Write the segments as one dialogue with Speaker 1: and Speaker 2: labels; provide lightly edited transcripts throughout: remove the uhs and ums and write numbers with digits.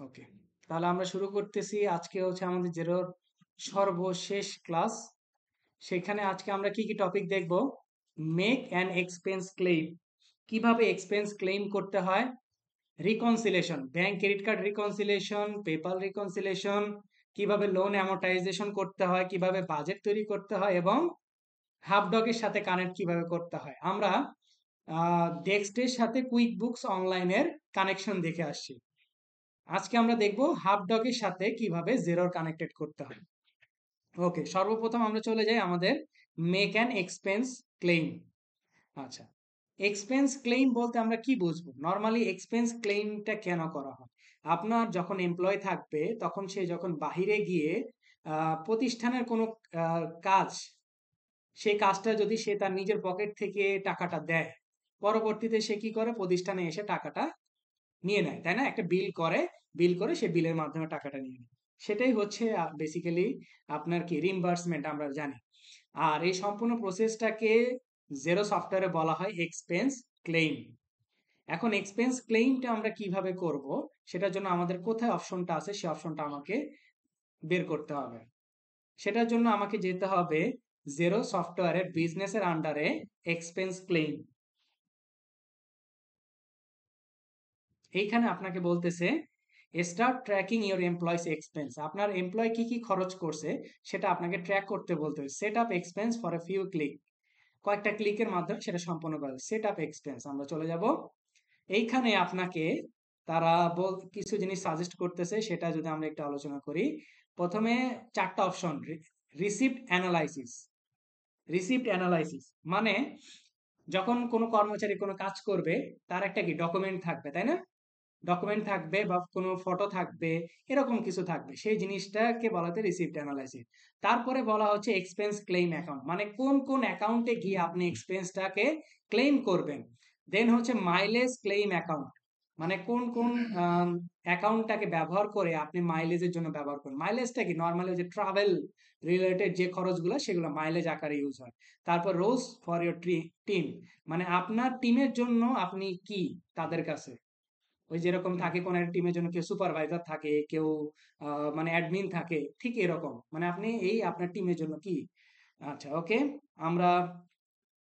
Speaker 1: ওকে, তাহলে আমরা শুরু করতেছি। আজকে হচ্ছে আমাদের জেরোর সর্বশেষ ক্লাস। সেখানে আজকে আমরা কি কি টপিক দেখব? মেক অ্যান এক্সপেন্স ক্লেম, কিভাবে এক্সপেন্স ক্লেম করতে হয়, reconciliation, bank credit card reconciliation, PayPal reconciliation, কিভাবে লোন অ্যামোর্টাইজেশন করতে হয়, কিভাবে বাজেট তৈরি করতে হয় এবং হাবডগের সাথে কানেক্ট কিভাবে করতে হয়। আমরা ডেক্সটের সাথে কুইক বুকস অনলাইনের কানেকশন দেখে আসছি। আজকে আমরা দেখব হাবডগের সাথে কিভাবে জেরোর কানেক্টেড করতে হয়। ওকে, সর্বপ্রথম আমরা চলে যাই আমাদের মেক অ্যান এক্সপেন্স ক্লেম। আচ্ছা, এক্সপেন্স ক্লেম বলতে আমরা কি বুঝবো? নর্মালি এক্সপেন্স ক্লেমটা কেন করা হয়? আপনার যখন এমপ্লয় থাকবে তখন সে যখন বাহিরে গিয়ে প্রতিষ্ঠানের কোনো কাজ, সেই কাজটা যদি সে তার নিজের পকেট থেকে টাকাটা দেয়, পরবর্তীতে সে কি করে? প্রতিষ্ঠানে এসে টাকাটা নিয়ে নেয়, তাই না? একটা বিল করে সে বিলের মাধ্যমে টাকাটা নিয়ে নেয়। সেটাই হচ্ছে বেসিক্যালি আপনার কি রিইম্বার্সমেন্ট আমরা জানি। আর এই সম্পূর্ণ প্রসেসটাকে জেরো সফটওয়্যারে বলা হয় এক্সপেন্স ক্লেইম। এখন এক্সপেন্স ক্লেইমটা আমরা কিভাবে করব, সেটার জন্য আমাদের কোথায় অপশনটা আছে সেই অপশনটা আমাকে বের করতে হবে। সেটার জন্য আমাকে যেতে হবে জেরো সফটওয়্যারের বিজনেসের আন্ডারে এক্সপেন্স ক্লেইম। এইখানে আপনাকে বলতেছে start tracking your employees expense. আপনার এমপ্লয় কি কি খরচ করছে সেটা আপনাকে ট্র্যাক করতে বলতে হবে। Set up expense for a few click, কয়েকটা ক্লিকের মাধ্যমে সেটা সম্পন্ন করা। সেট আপ এক্সপেন্স আমরা চলে যাব। এইখানে আপনাকে তারা কিছু জিনিস সাজেস্ট করতেছে, সেটা যদি আমরা একটু আলোচনা করি। প্রথমে চারটা option, receipt analysis. Receipt analysis মানে যখন কোনো কর্মচারী কোনো কাজ করবে তার একটা কি ডকুমেন্ট থাকবে, তাই না? ডকুমেন্ট থাকবে বা কোনো ফটো থাকবে, এরকম কিছু থাকবে, সেই জিনিসটাকে বলা হচ্ছে রিসিপ্ট অ্যানালাইসিস। তারপরে বলা হচ্ছে এক্সপেন্স ক্লেম অ্যাকাউন্ট, মানে কোন কোন অ্যাকাউন্টে গিয়ে আপনি এক্সপেন্সটাকে ক্লেম করবেন। দেন হচ্ছে মাইলেজ ক্লেম অ্যাকাউন্ট, মানে কোন কোন অ্যাকাউন্টটাকে ব্যবহার করে আপনি মাইলেজের জন্য ব্যবহার করেন। মাইলেজটা কি নর্মালি যে ট্রাভেল রিলেটেড যে খরচগুলো সেগুলো মাইলেজ আকারে ইউজ হয়। তারপর রোজ ফর ইউর টিম, মানে আপনার টিমের জন্য আপনি কি তাদের কাছে, ওই যেরকম থাকে কোন একটা টিমের জন্য কেউ সুপারভাইজার থাকে, কেউ মানে অ্যাডমিন থাকে, ঠিক এরকম মানে আপনি এই আপনার টিমের জন্য কি। আচ্ছা ওকে, আমরা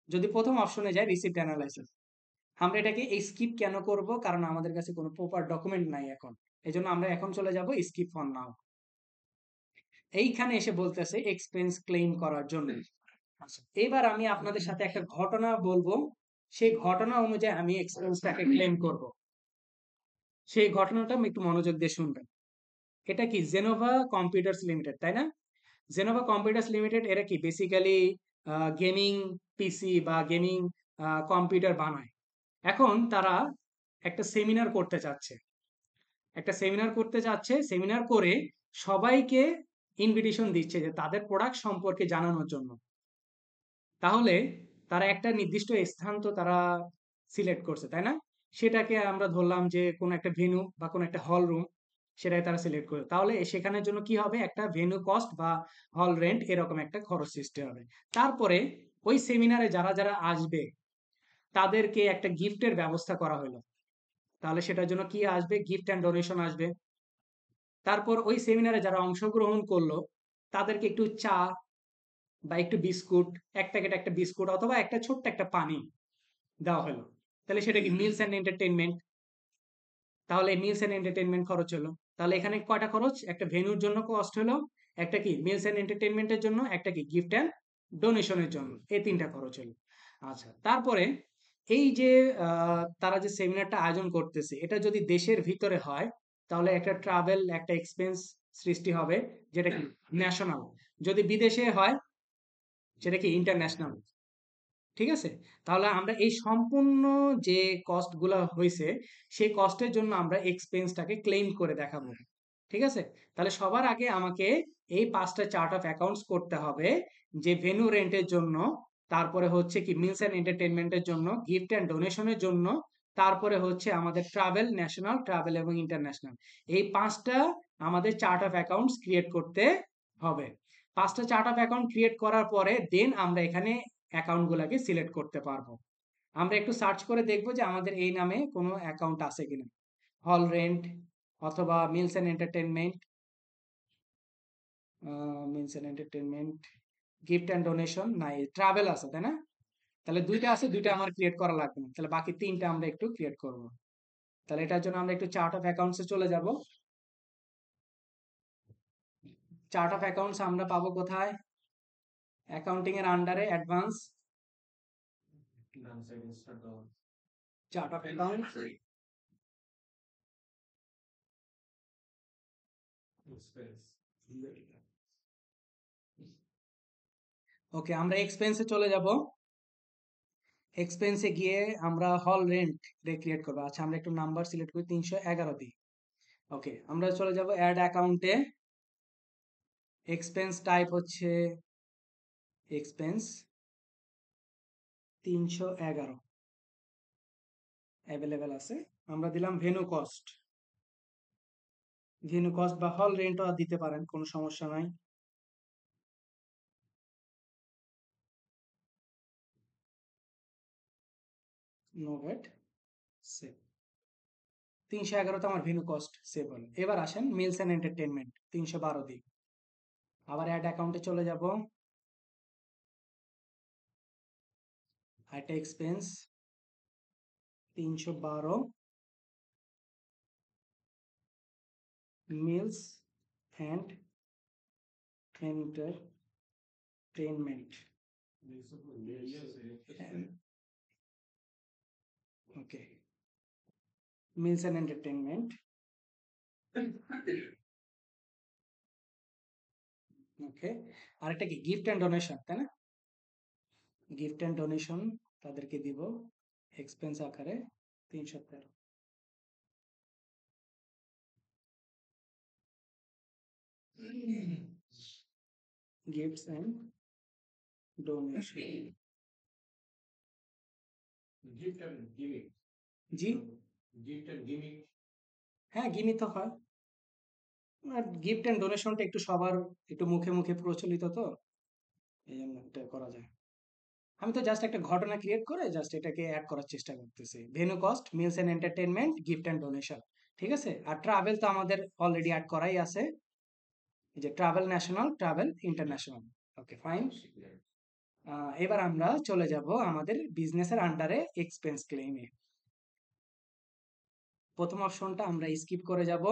Speaker 1: যদি প্রথম অপশনে যাই রিসিপ্ট অ্যানালাইসিস, আমরা এটাকে স্কিপ কেন করব? কারণ আমাদের কাছে কোনো প্রপার ডকুমেন্ট নাই এখন, এজন্য আমরা এখন চলে যাব স্কিপ ফর নাও। এইখানে এসে বলতেছে এক্সপেন্স ক্লেম করার জন্য। আচ্ছা, এবার আমি আপনাদের সাথে একটা ঘটনা বলবো, সেই ঘটনা অনুযায়ী আমি এক্সপেন্সটাকে ক্লেম করব। সেই ঘটনাটা আমি একটু মনোযোগ দিয়ে শুনবেন। এটা কি জেনোভা কম্পিউটার্স লিমিটেড, তাই না? জেনোভা কম্পিউটার্স লিমিটেড এরা কি বেসিক্যালি গেমিং পিসি বা গেমিং কম্পিউটার বানায়। এখন তারা একটা সেমিনার করতে চাচ্ছে, সেমিনার করে সবাইকে ইনভিটেশন দিচ্ছে যে তাদের প্রোডাক্ট সম্পর্কে জানানোর জন্য। তাহলে তারা একটা নির্দিষ্ট স্থান তো তারা সিলেক্ট করছে, তাই না? সেটাকে আমরা ধরলাম যে কোনো একটা ভেন্যু বা কোনো একটা হল রুম, সেটাই তারা সিলেক্ট করে। তাহলে সেখানের জন্য কি হবে? একটা ভেন্যু কস্ট বা হল রেন্ট এরকম একটা খরচ সৃষ্টি হবে। তারপরে ওই সেমিনারে যারা যারা আসবে তাদেরকে একটা গিফটের ব্যবস্থা করা হলো। তাহলে সেটার জন্য কি আসবে? গিফট অ্যান্ড ডোনেশন আসবে। তারপর ওই সেমিনারে যারা অংশগ্রহণ করলো তাদেরকে একটু চা বা একটু বিস্কুট, এক প্যাকেট একটা বিস্কুট অথবা একটা ছোট্ট একটা পানি দেওয়া হলো। তাহলে সেটা কি মিলস অ্যান্ড এন্টারটেইনমেন্ট। তাহলে মিলস অ্যান্ড এন্টারটেইনমেন্ট খরচ হলো। তাহলে এখানে কয়টা খরচ? একটা ভেন্যুর জন্য কস্ট হলো, একটা কি মিলস অ্যান্ড এন্টারটেইনমেন্টের জন্য, একটা কি গিফট অ্যান্ড ডোনেশনের জন্য, এই তিনটা খরচ হলো। আচ্ছা, তারপরে এই যে তারা যে সেমিনারটা আয়োজন করতেছে এটা যদি দেশের ভিতরে হয় তাহলে একটা ট্রাভেল একটা এক্সপেন্স সৃষ্টি হবে, যেটা কি ন্যাশনাল। যদি বিদেশে হয় সেটা কি ইন্টারন্যাশনাল। ঠিক আছে? তাহলে আমরা এই সম্পূর্ণ যে কস্ট গুলা হইছে সেই কস্টের জন্য আমরা এক্সপেন্সটাকে ক্লেম করে দেখাবো। ঠিক আছে? তাহলে সবার আগে আমাকে এই ৫টা চার্ট অফ অ্যাকাউন্টস করতে হবে, যে ভেন্যু রেন্টের জন্য, তারপরে হচ্ছে কি মিলস অ্যান্ড এন্টারটেইনমেন্টের জন্য, গিফট অ্যান্ড ডোনেশনের জন্য, তারপরে হচ্ছে আমাদের ট্রাভেল, ন্যাশনাল, ট্রাভেল এবং ইন্টারন্যাশনাল। এই ৫টা আমাদের চার্ট অফ অ্যাকাউন্টস ক্রিয়েট করতে হবে। ৫টা চার্ট অফ অ্যাকাউন্ট ক্রিয়েট করার পরে দেন আমরা এখানে অ্যাকাউন্ট গুলাকে সিলেক্ট করতে পারবো। আমরা একটু সার্চ করে দেখবো যে আমাদের এই নামে কোনো অ্যাকাউন্ট আছে কিনা। হল রেন্ট, অথবা meals and entertainment, meals and entertainment, gift and donation, নাই ট্রাভেল আছে তাই না? তাহলে দুইটা আছে, দুইটা আমার ক্রিয়েট করা লাগবে না, তাহলে বাকি তিনটা আমরা একটু ক্রিয়েট করব। তাহলে এটার জন্য আমরা একটু চার্ট অফ অ্যাকাউন্টসে চলে যাব। চার্ট অফ অ্যাকাউন্টস আমরা পাবো কোথায়? অ্যাকাউন্টিং এর আন্ডারে অ্যাডভান্স চার্ট অফ অ্যাকাউন্টস। ওকে, আমরা এক্সপেন্সে চলে যাব। এক্সপেন্সে গিয়ে আমরা হল রেন্ট ক্রিয়েট করবো। আচ্ছা, আমরা একটু নাম্বার সিলেক্ট করি, 311 দিই। ওকে, আমরা চলে যাব অ্যাড অ্যাকাউন্টে। এক্সপেন্স টাইপ হচ্ছে এক্সপেন্স 311 অ্যাভেলেবেল আছে। আমরা দিলাম ভেন্যু কস্ট। ভেন্যু কস্ট বা হল রেন্টও দিতে পারেন, কোনো সমস্যা নাই। No VAT, save. 311 তো আমার ভেন্যু কস্ট সেভ হলো। এবার আসেন মিলস এন্ড এন্টারটেনমেন্ট, 312 দিই। আবার অ্যাড অ্যাকাউন্টে চলে যাব। একটা expense 312 meals and entertainment. Okay, meals and entertainment. Okay, আরেকটা কি গিফট অ্যান্ড ডোনেশন, তাই না? গিফট অ্যান্ড ডোনেশন তাদেরকে দিব এক্সপেন্স আকারে 313। Gifts and donation. জি, হ্যাঁ গিমি তো হয়। আর গিফট অ্যান্ড ডোনেশনটা একটু সবার একটু মুখে মুখে প্রচলিত, তো এই জন্য এটা করা যায়। আমি তো জাস্ট একটা ঘটনা ক্রিয়েট করে জাস্ট এটাকে অ্যাড করার চেষ্টা করতেছি। Venue cost, meals and entertainment, gift and donation. ঠিক আছে, আর ট্রাভেল তো আমাদের অলরেডি অ্যাড করাই আছে, এই যে travel national, travel international. Okay fine. এবার আমরা চলে যাব আমাদের বিজনেসের আন্ডারে এক্সপেন্স ক্লেইমে। প্রথম অপশনটা আমরা স্কিপ করে যাব,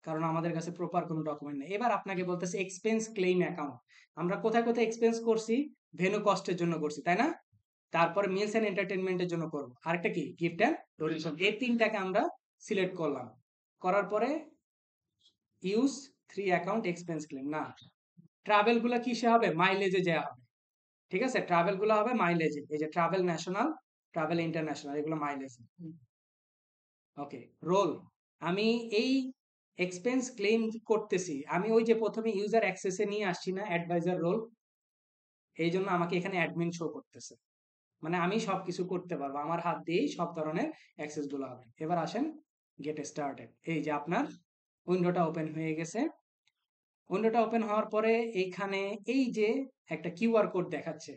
Speaker 1: কারণ আমাদের কাছে প্রপার কোনো ডকুমেন্ট নেই। এবার আপনাকে বলতেছে এক্সপেন্স ক্লেইম অ্যাকাউন্ট। আমরা কোথায় কোথায় এক্সপেন্স করছি? ভেন্যু কস্টের জন্য করছি, তাই না? তারপরে মিলস এন্ড এন্টারটেনমেন্টের জন্য করব, আরেকটা কি গিফট অ্যান্ড ডোনেশন। এই তিনটাকে আমরা সিলেক্ট করলাম। করার পরে ইউজ 3 অ্যাকাউন্ট এক্সপেন্স ক্লেম, না ট্রাভেল গুলো কিসে হবে? মাইলেজে দেওয়া হবে। ঠিক আছে, ট্রাভেল গুলো হবে মাইলেজে, এই যে ট্রাভেল ন্যাশনাল, ট্রাভেল ইন্টারন্যাশনাল, এগুলো মাইলেজ। ওকে, রোল, আমি এই এক্সপেন্স ক্লেম করতেছি, আমি ওই যে প্রথমে ইউজার অ্যাক্সেসে নিয়ে আসছি না অ্যাডভাইজার রোল, এই জন্য আমাকে এখানে অ্যাডমিন শো করতেছে। মানে আমি সবকিছু করতে পারবো, আমার হাত দিয়েই সব ধরনের অ্যাক্সেস গুলো হবে। এবার আসেন গেট স্টার্টেড। এই যে আপনার উইন্ডোটা ওপেন হয়ে গেছে। উইন্ডোটা ওপেন হওয়ার পরে এইখানে এই যে একটা কিউআর কোড দেখাচ্ছে,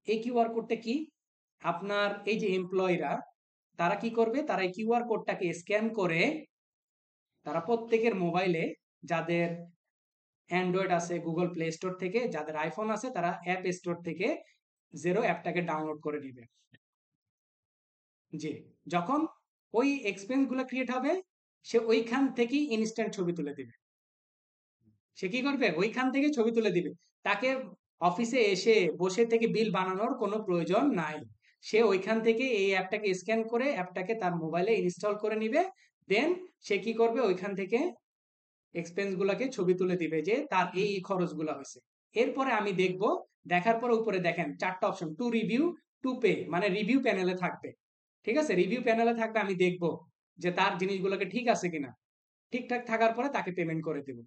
Speaker 1: এই কিউআর কোডটা কি? আপনার এই যে এমপ্লয়িরা, তারা কি করবে? তারা এই কিউআর কোডটাকে স্ক্যান করে তারা প্রত্যেকের মোবাইলে, যাদের অ্যান্ড্রয়েড আছে গুগল প্লে স্টোর থেকে, যাদের আইফোন আছে তারা অ্যাপ স্টোর থেকে জেরো অ্যাপটাকে ডাউনলোড করে নিবে। জি, যখন ওই এক্সপেন্স গুলো ক্রিয়েট হবে, সে ওইখান থেকেই ইনস্ট্যান্ট ছবি তুলে দিবে। সে কি করবে? ওইখান থেকে ছবি তুলে দিবে। তাকে অফিসে এসে বসে থেকে বিল বানানোর কোনো প্রয়োজন নাই। সে ওইখান থেকে এই অ্যাপটাকে স্ক্যান করে অ্যাপটাকে তার মোবাইলে ইনস্টল করে নিবে। দেন সে কি করবে? ওইখান থেকে এক্সপেন্স গুলাকে ছবি তুলে দিবে যে তার এই খরচগুলো হয়েছে। এরপরে আমি দেখব, দেখার পরে উপরে দেখেন 4টা option, to review, to pay, মানে রিভিউ প্যানেলে থাকবে। ঠিক আছে, রিভিউ প্যানেলে থাকবে, আমি দেখব যে তার জিনিসগুলোকে ঠিক আছে কিনা। ঠিকঠাক থাকার পরে তাকে পেমেন্ট করে দেব।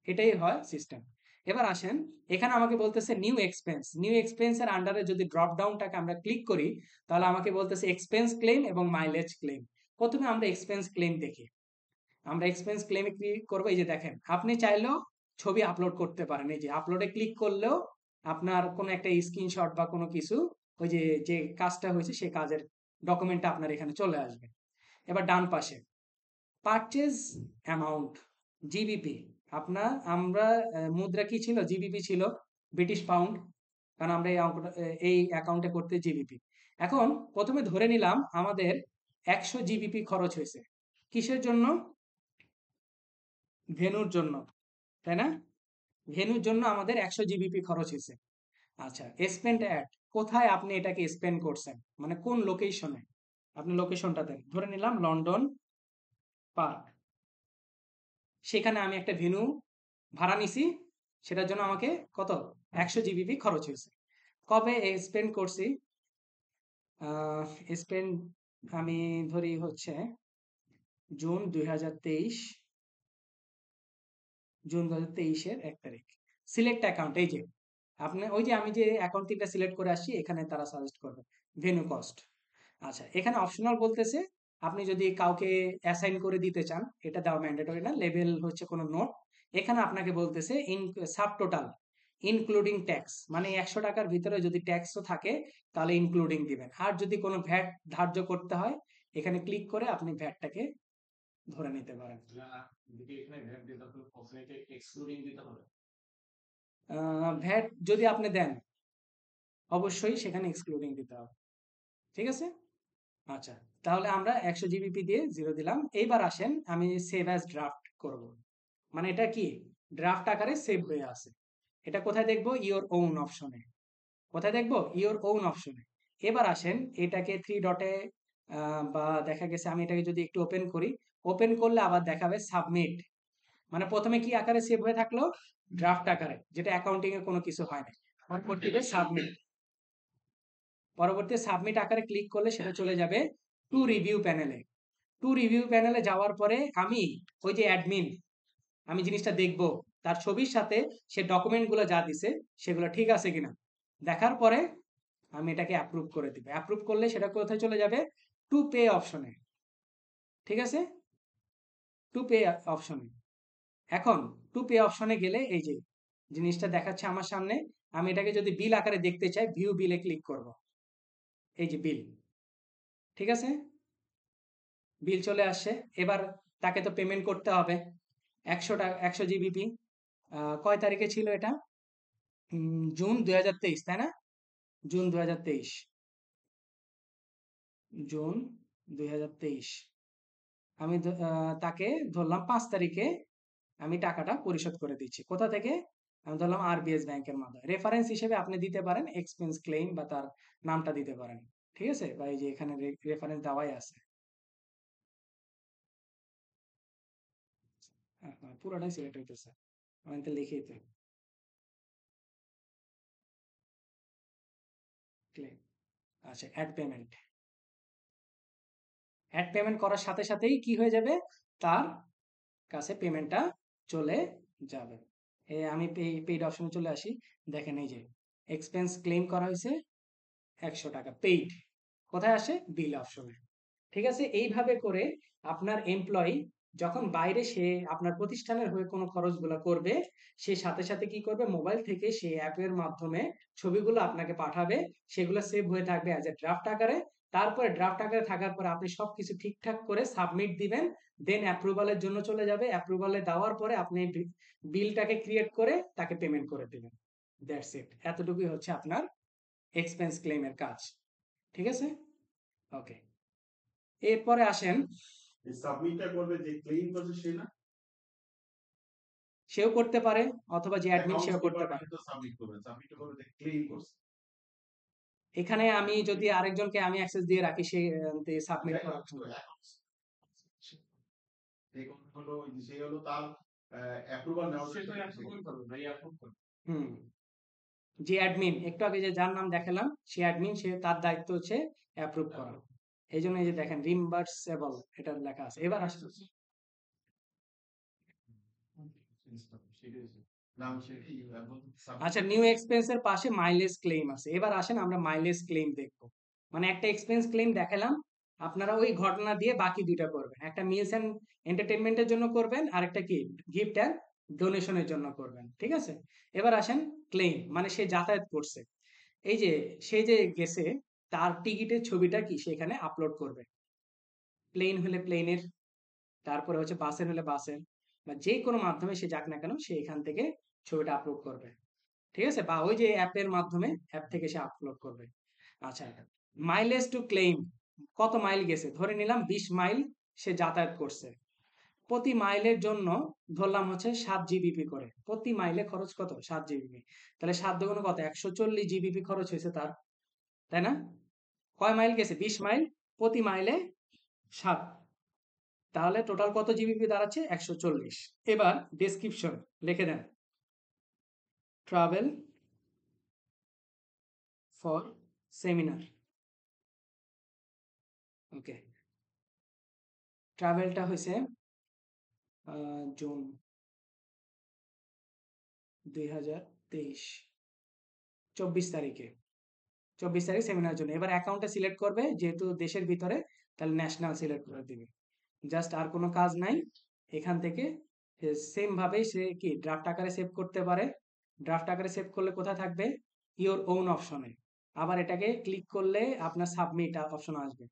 Speaker 1: এটাই হয় সিস্টেম। এবার আসেন, এখানে আমাকে বলতেছে নিউ এক্সপেন্স। নিউ এক্সপেন্স এর আন্ডারে যদি ড্রপ ডাউনটাকে আমরা ক্লিক করি, তাহলে আমাকে বলতেছে এক্সপেন্স ক্লেম এবং মাইলেজ ক্লেম। প্রথমে আমরা এক্সপেন্স ক্লেম দেখি। আমরা এক্সপেন্স ক্লেমে ক্লিক করবো। এই যে দেখেন, আপনি চাইলেও ছবি আপলোড করতে পারেন। এই যে আপলোডে ক্লিক করলেও আপনার কোনো একটা স্ক্রিনশট বা কোনো কিছু, ওই যে যে কাজটা হয়েছে সেই কাজের ডকুমেন্টটা আপনার এখানে চলে আসবে। এবার ডান পাশে পারচেজ অ্যামাউন্ট জিবিপি, আমরা মুদ্রা কি ছিল? জিবিপি ছিল, ব্রিটিশ পাউন্ড, কারণ আমরা এই অ্যাকাউন্টে করতে জিবিপি। এখন প্রথমে ধরে নিলাম আমাদের 100 জিবিপি খরচ হয়েছে। কিসের জন্য? ভেন্যুর জন্য, তাই না? ভেন্যুর জন্য আমাদের 100 জিবিপি খরচ হয়েছে। আচ্ছা, স্পেন্ড অ্যাট, কোথায় আপনি এটাকে স্পেন্ড করছেন, মানে কোন লোকেশনে? আপনি লোকেশনটা দেন, ধরে নিলাম লন্ডন পার্ক, সেখানে আমি একটা ভেন্যু ভাড়া নিছি, সেটার জন্য আমাকে কত? 100 জিবিপি খরচ হয়েছে। কবে স্পেন্ড করছি? স্পেন্ড আমি ধরি হচ্ছে জুন 2023, জুন 2023-এর 1 তারিখ। সিলেক্ট অ্যাকাউন্ট, এই যে আপনি ওই যে আমি যে অ্যাকাউন্ট তিনটা সিলেক্ট করে আসছি, এখানে তারা সাজেস্ট করবে ভেন্যু কস্ট। আচ্ছা, এখানে অপশনাল বলতেছে, আপনি যদি কাউকে অ্যাসাইন করে দিতে চান, এটা দেওয়া ম্যান্ডেটরি না, লেভেল হচ্ছে কোনো নোট। এখানে আপনাকে বলতেছে সাব টোটাল ইনক্লুডিং ট্যাক্স, মানে 100 টাকার ভিতরে যদি ট্যাক্সও থাকে তাহলে ইনক্লুডিং দিবেন। আর যদি কোনো ভ্যাট ধার্য করতে হয়, এখানে ক্লিক করে আপনি ভ্যাটটাকে ধরে নিতে পারেন। ভ্যাট যদি আপনি দেন, অবশ্যই সেখানে এক্সক্লুডিং দিতে হবে। ঠিক আছে? আচ্ছা, তাহলে আমরা 100 জিবিপি দিয়ে 0 দিলাম। এইবার আসেন, আমি সেভ অ্যাজ ড্রাফট করব। মানে এটা কি? ড্রাফট আকারে সেভ হয়ে আছে। এটা কোথায় দেখবো? ইওর ওন অপশনে। কোথায় দেখবো? ইওর ওন অপশনে। এবার আসেন, এটাকে 3 ডটে বা দেখা গেছে আমি এটাকে যদি একটু ওপেন করি, ওপেন করলে আবার দেখাবে সাবমিট। মানে প্রথমে কি আকারে সেভ হয়ে থাকলো? ড্রাফট আকারে, যেটা অ্যাকাউন্টিং এ কোনো কিছু হয় না। পরবর্তীতে সাবমিট, পরবর্তী সাবমিট আকারে ক্লিক করলে সেটা চলে যাবে টু রিভিউ প্যানেলে। টু রিভিউ প্যানেলে যাওয়ার পরে আমি ওই যে অ্যাডমিন, আমি জিনিসটা দেখব, তার ছবির সাথে সে ডকুমেন্টগুলো যা দিছে সেগুলো ঠিক আছে কিনা দেখার পরে আমি এটাকে অ্যাপ্রুভ করে দিব। অ্যাপ্রুভ করলে সেটা কোথায় চলে যাবে? টু পে অপশনে। ঠিক আছে? টু পে অপশনে। এখন টু পে অপশনে গেলে এই যে জিনিসটা দেখাচ্ছে আমার সামনে, আমি এটাকে যদি বিল আকারে দেখতে চাই, ভিউ বিলে ক্লিক করব। এই যে বিল, ঠিক আছে? বিল চলে আসছে। এবার তাকে তো পেমেন্ট করতে হবে 100 টাকা, 100 জিবিপি। কয় তারিখে ছিল এটা? জুন 2023, তাই না? June 2023, June 2023। আমি তাকে ধরলাম 5 তারিখে আমি টাকাটা পরিশোধ করে দিচ্ছি। কোথা থেকে? আমি ধরলাম আরবিএস ব্যাংকের মাধ্যমে। রেফারেন্স হিসেবে আপনি দিতে পারেন এক্সপেন্স ক্লেইম, বা তার নামটা দিতে পারেন। ঠিক আছে? বা এই যে এখানে রেফারেন্স দেওয়াই আছে। পুরোটাই সিলেক্ট হইতেছে, আমি তো লিখেই তো ক্লেম। আচ্ছা, অ্যাড পেমেন্ট। অ্যাড পেমেন্ট করার সাথে সাথেই কি হয়ে যাবে? তার কাছে পেমেন্টটা চলে যাবে। আমি পেইড অপশনে চলে আসি। দেখেন এই যে এক্সপেন্স ক্লেম করা হয়েছে 100 টাকা পেইড। কোথায় আসে? বিল অপশনে। ঠিক আছে? এইভাবে করে আপনার এমপ্লয়ি যখন বাইরে সে আপনার প্রতিষ্ঠানের হয়ে কোনো খরচগুলো করবে, সে সাথে সাথে কি করবে? মোবাইল থেকে সে অ্যাপের মাধ্যমে ছবিগুলো আপনাকে পাঠাবে। সেগুলো সেভ হয়ে থাকবে অ্যাজ এ ড্রাফট আকারে। তারপরে ড্রাফট আকারে থাকার পরে আপনি সবকিছু ঠিকঠাক করে সাবমিট দিবেন। দেন অ্যাপ্রুভালের জন্য চলে যাবে। অ্যাপ্রুভালে দেওয়ার পরে আপনি বিলটাকে ক্রিয়েট করে তাকে পেমেন্ট করে দিবেন। That's it. এতটুকুই হচ্ছে আপনার এক্সপেন্স ক্লেমের কাজ। ঠিক আছে? ওকে, এরপরে আসেন,
Speaker 2: সাবমিটটা করবে যে ক্লেম করছে সে না?
Speaker 1: সেও করতে পারে, অথবা যে অ্যাডমিন
Speaker 2: অ্যাকাউন্টস
Speaker 1: সেও করতে পারে।
Speaker 2: ডিপার্টমেন্টে তো সাবমিট করবে। সাবমিট করবে যে ক্লেম করছে।
Speaker 1: এখানে আমি যদি আরেকজনকে আমি অ্যাক্সেস দিয়ে রাখি, সে সাবমিট
Speaker 2: হ্যাঁ,
Speaker 1: করার জন্য।
Speaker 2: এখন হলো সে হলো তার অ্যাপ্রুভাল নেওয়ার জন্য অ্যাপ্রুভাল করবে, ভাই অ্যাপ্রুভ করবে।
Speaker 1: হুম, যে অ্যাডমিন একটু আগে যে যার নাম দেখালাম, সে অ্যাডমিন, সে তার দায়িত্ব হচ্ছে অ্যাপ্রুভ করা। এই জন্য এই যে দেখেন রিম্বার্সেবল এটা লেখা আছে। এবার আসছে, আচ্ছা, নিউ এক্সপেন্সের পাশে মাইলেজ ক্লেম আছে। এবার আসেন আমরা মাইলেজ ক্লেম দেখবো। মানে একটা এক্সপেন্স ক্লেম দেখালাম, আপনারা ওই ঘটনা দিয়ে বাকি দুইটা করবেন। একটা মিলস এন্ড এন্টারটেনমেন্টের জন্য করবেন, আর একটা কি গিফট অ্যান্ড ডোনেশনের জন্য করবেন। ঠিক আছে? এবার আসেন ক্লেম, মানে সে যাতায়াত করছে, এই যে সে যে গেছে, তার টিকিটের ছবিটা কি সেখানে আপলোড করবে। প্লেন হলে প্লেনের তারপরে হচ্ছে বাসের হলে বাসের, বা যে কোনো মাধ্যমে সে যাক না কেন সে এখান থেকে ছবিটা আপলোড করবে। ঠিক আছে, বা ওই যে অ্যাপের মাধ্যমে অ্যাপ থেকে সে আপলোড করবে। আচ্ছা, মাইলেজ টু ক্লেইম, কত মাইল গেছে, ধরে নিলাম 20 মাইল সে যাতায়াত করছে, প্রতি মাইলের জন্য ধরলাম হচ্ছে 7 জিবিপি করে, প্রতি মাইলে খরচ কত, 7 জিবিপি, তাহলে 7 দুগুণ কত, 140 জিবিপি খরচ হয়েছে তার, তাই না? কয় মাইল গেছে, 20 মাইল, প্রতি মাইলে 7, তাহলে টোটাল কত জিবিপি দাঁড়াচ্ছে, 140। এবার ডেসক্রিপশন লিখে দেন, ট্রাভেল ফর সেমিনার। ওকে, ট্রাভেলটা হয়েছে জুন 2023, 24 তারিখে, 24 তারিখ সেমিনার জন্য। এবার অ্যাকাউন্টটা সিলেক্ট করবে, যেহেতু দেশের ভিতরে তাহলে ন্যাশনাল সিলেক্ট করে দিবে, জাস্ট আর কোনো কাজ নাই। এখান থেকে সেম ভাবেই সে কি ড্রাফট আকারে সেভ করতে পারে, ড্রাফট আকারে সেভ করলে কোথায় থাকবে, ইওর ওন অপশনে, আবার এটাকে ক্লিক করলে আপনার সাবমিট অপশন আসবে,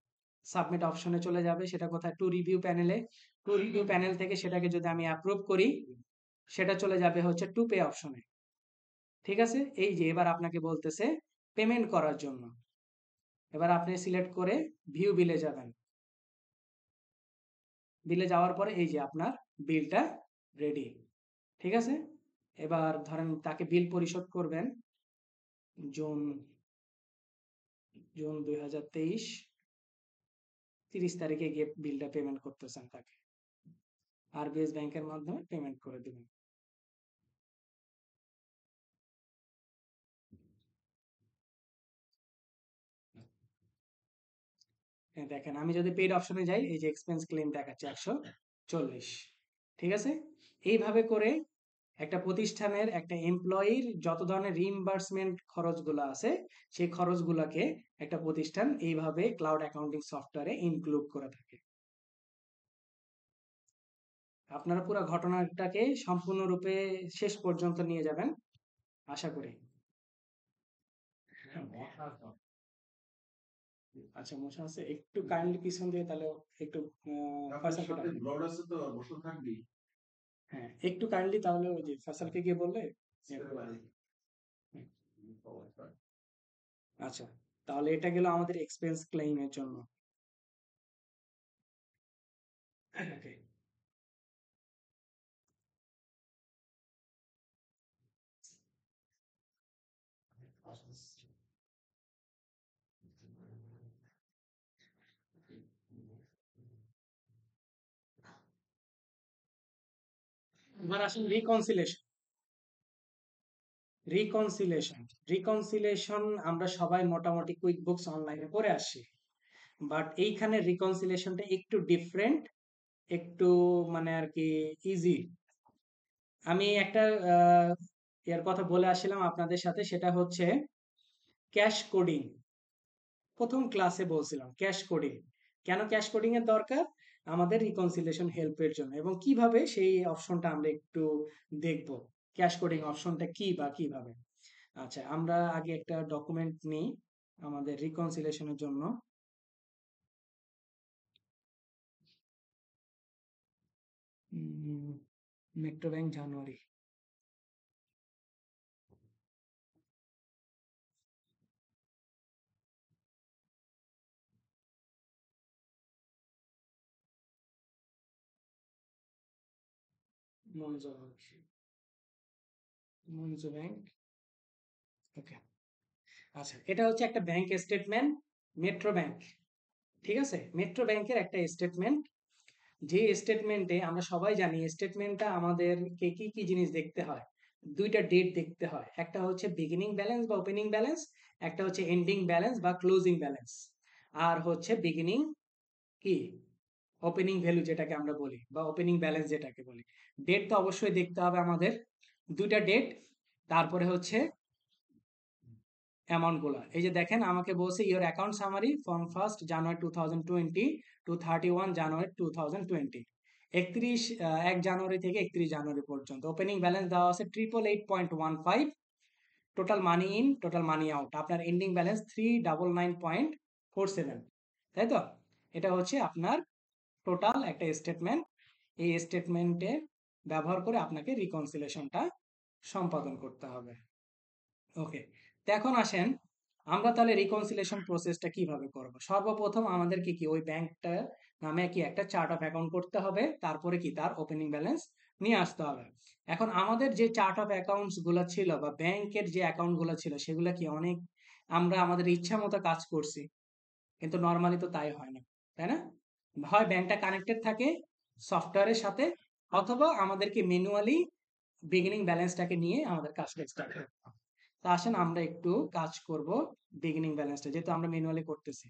Speaker 1: সাবমিট অপশনে চলে যাবে, সেটা কোথায়, টু রিভিউ প্যানেলে, টু রিভিউ প্যানেল থেকে সেটাকে যদি আমি অ্যাপ্রুভ করি সেটা চলে যাবে হচ্ছে টু পে অপশনে। ঠিক আছে, এই যে এবার আপনাকে বলতেছে পেমেন্ট করার জন্য, এবার আপনি সিলেক্ট করে ভিউ বিলে যাবেন, বিলে যাওয়ার পরে এই যে আপনার বিলটা রেডি। ঠিক আছে, এবার ধরেন তাকে বিল পরিশোধ করবেন জুন 2023, 30 তারিখে গিয়ে বিলটা পেমেন্ট করতেছেন তাকে, আরবিএস ব্যাংকের মাধ্যমে পেমেন্ট করে দিবেন। দেখেন আমি যদি পেইড অপশনে যাই, এই যে এক্সপেন্স ক্লেম দেখাচ্ছে 140। ঠিক আছে, এইভাবে করে একটা প্রতিষ্ঠানের একটা এমপ্লয়ির যত ধরনের রিইম্বার্সমেন্ট খরচগুলো আছে সেই খরচগুলোকে একটা প্রতিষ্ঠান এইভাবে ক্লাউড অ্যাকাউন্টিং সফটওয়্যারে ইনক্লুড করে থাকে। আপনারা পুরো ঘটনাটাকে সম্পূর্ণরূপে শেষ পর্যন্ত নিয়ে যাবেন আশা করি। আচ্ছা, মশা আছে, একটু কাইন্ডলি পিছন দিয়ে তাহলে একটু হ্যাঁ একটু কাইন্ডলি, তাহলে ওই যে ফয়সালকে গিয়ে বললে। আচ্ছা, তাহলে এটা গেল আমাদের এক্সপেন্স ক্লেইমের জন্য। ওকে, এবার আসুন রিকনসিলেশন। রিকনসিলেশন রিকনসিলেশন আমরা সবাই মোটামুটি কুইক বুকস অনলাইনে করে আসছি, বাট এইখানে রিকনসিলেশনটা একটু ডিফারেন্ট, একটু মানে আর কি ইজি। আমি একটা এর কথা বলে আসছিলাম আপনাদের সাথে, সেটা হচ্ছে ক্যাশ কোডিং। প্রথম ক্লাসে বলছিলাম ক্যাশ কোডিং, কেন ক্যাশ কোডিং এর দরকার, আমাদের রিকনসিলেশন হেল্পের জন্য, এবং কিভাবে সেই অপশনটা আমরা একটু দেখব, ক্যাশ কোডিং অপশনটা কি বা কিভাবে। আচ্ছা, আমরা আগে একটা ডকুমেন্ট নিই আমাদের রিকনসিলেশনের জন্য। মেট্রো ব্যাংক জানুয়ারি, মঞ্জু ব্যাংক, মঞ্জু ব্যাংক। ওকে, আচ্ছা এটা হচ্ছে একটা ব্যাংক স্টেটমেন্ট, মেট্রো ব্যাংক। ঠিক আছে, মেট্রো ব্যাংকের একটা স্টেটমেন্ট, যে স্টেটমেন্টে আমরা সবাই জানি স্টেটমেন্টটা আমাদেরকে কি কি জিনিস দেখতে হয়, দুইটা ডেট দেখতে হয়, একটা হচ্ছে বিগিনিং ব্যালেন্স বা ওপেনিং ব্যালেন্স, একটা হচ্ছে এন্ডিং ব্যালেন্স বা ক্লোজিং ব্যালেন্স, আর হচ্ছে বিগিনিং কি ওপেনিং ভ্যালু যেটাকে আমরা বলি, বা ওপেনিং ব্যালেন্স যেটাকে বলি। ডেট তো অবশ্যই দেখতে হবে আমাদের, দুইটা ডেট, তারপরে হচ্ছে অ্যামাউন্ট গুলা। এই যে দেখেন আমাকে বলছে your account summary from 1 January 2020 to 31 January 2020, 1 জানুয়ারি থেকে 31 জানুয়ারি পর্যন্ত। ওপেনিং ব্যালেন্স দেওয়া আছে 888.15, total money in, total money out, আপনার এন্ডিং ব্যালেন্স 399.47, তাই তো? এটা হচ্ছে আপনার টোটাল একটা স্টেটমেন্ট। এই স্টেটমেন্টে ব্যবহার করে আপনাকে রিকনসিলেশনটা সম্পাদন করতে হবে। ওকে, তো এখন আসেন আমরা তাহলে রিকনসিলেশন প্রসেসটা কিভাবে করব। সর্বপ্রথম আমাদেরকে কি ওই ব্যাংকটা নামে কি একটা চার্ট অফ অ্যাকাউন্ট করতে হবে, তারপরে কি তার ওপেনিং ব্যালেন্স নিয়ে আসতে হবে। এখন আমাদের যে চার্ট অফ অ্যাকাউন্টস গুলো ছিল বা ব্যাংকের যে অ্যাকাউন্ট গুলো ছিল সেগুলো কি অনেক আমরা আমাদের ইচ্ছা মতো কাজ করছি, কিন্তু নর্মালি তো তাই হয় না, তাই না? হয় ব্যাংকটা কানেক্টেড থাকে সফটওয়্যারের সাথে, অথবা আমাদেরকে ম্যানুয়ালি বিগিনিং ব্যালেন্সটাকে নিয়ে আমাদের কাজটা স্টার্ট করতে হবে। তা আসেন আমরা একটু কাজ করব বিগিনিং ব্যালেন্সটা, যেহেতু আমরা ম্যানুয়ালি করতেছি।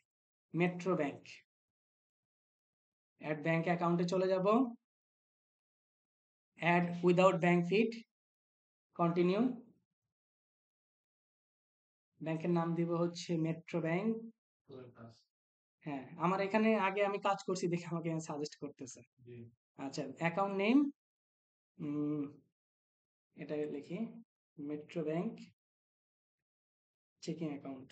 Speaker 1: মেট্রো ব্যাংক, অ্যাড ব্যাংক অ্যাকাউন্টে চলে যাব, add without bank feed, continue. ব্যাংকের নাম দিব হচ্ছে মেট্রো ব্যাংক। হ্যাঁ, আমার এখানে আগে আমি কাজ করছি দেখে আমাকে সাজেস্ট করতেছে। আচ্ছা, অ্যাকাউন্ট নেম এটা লিখি, মেট্রো ব্যাংক চেকিং অ্যাকাউন্ট।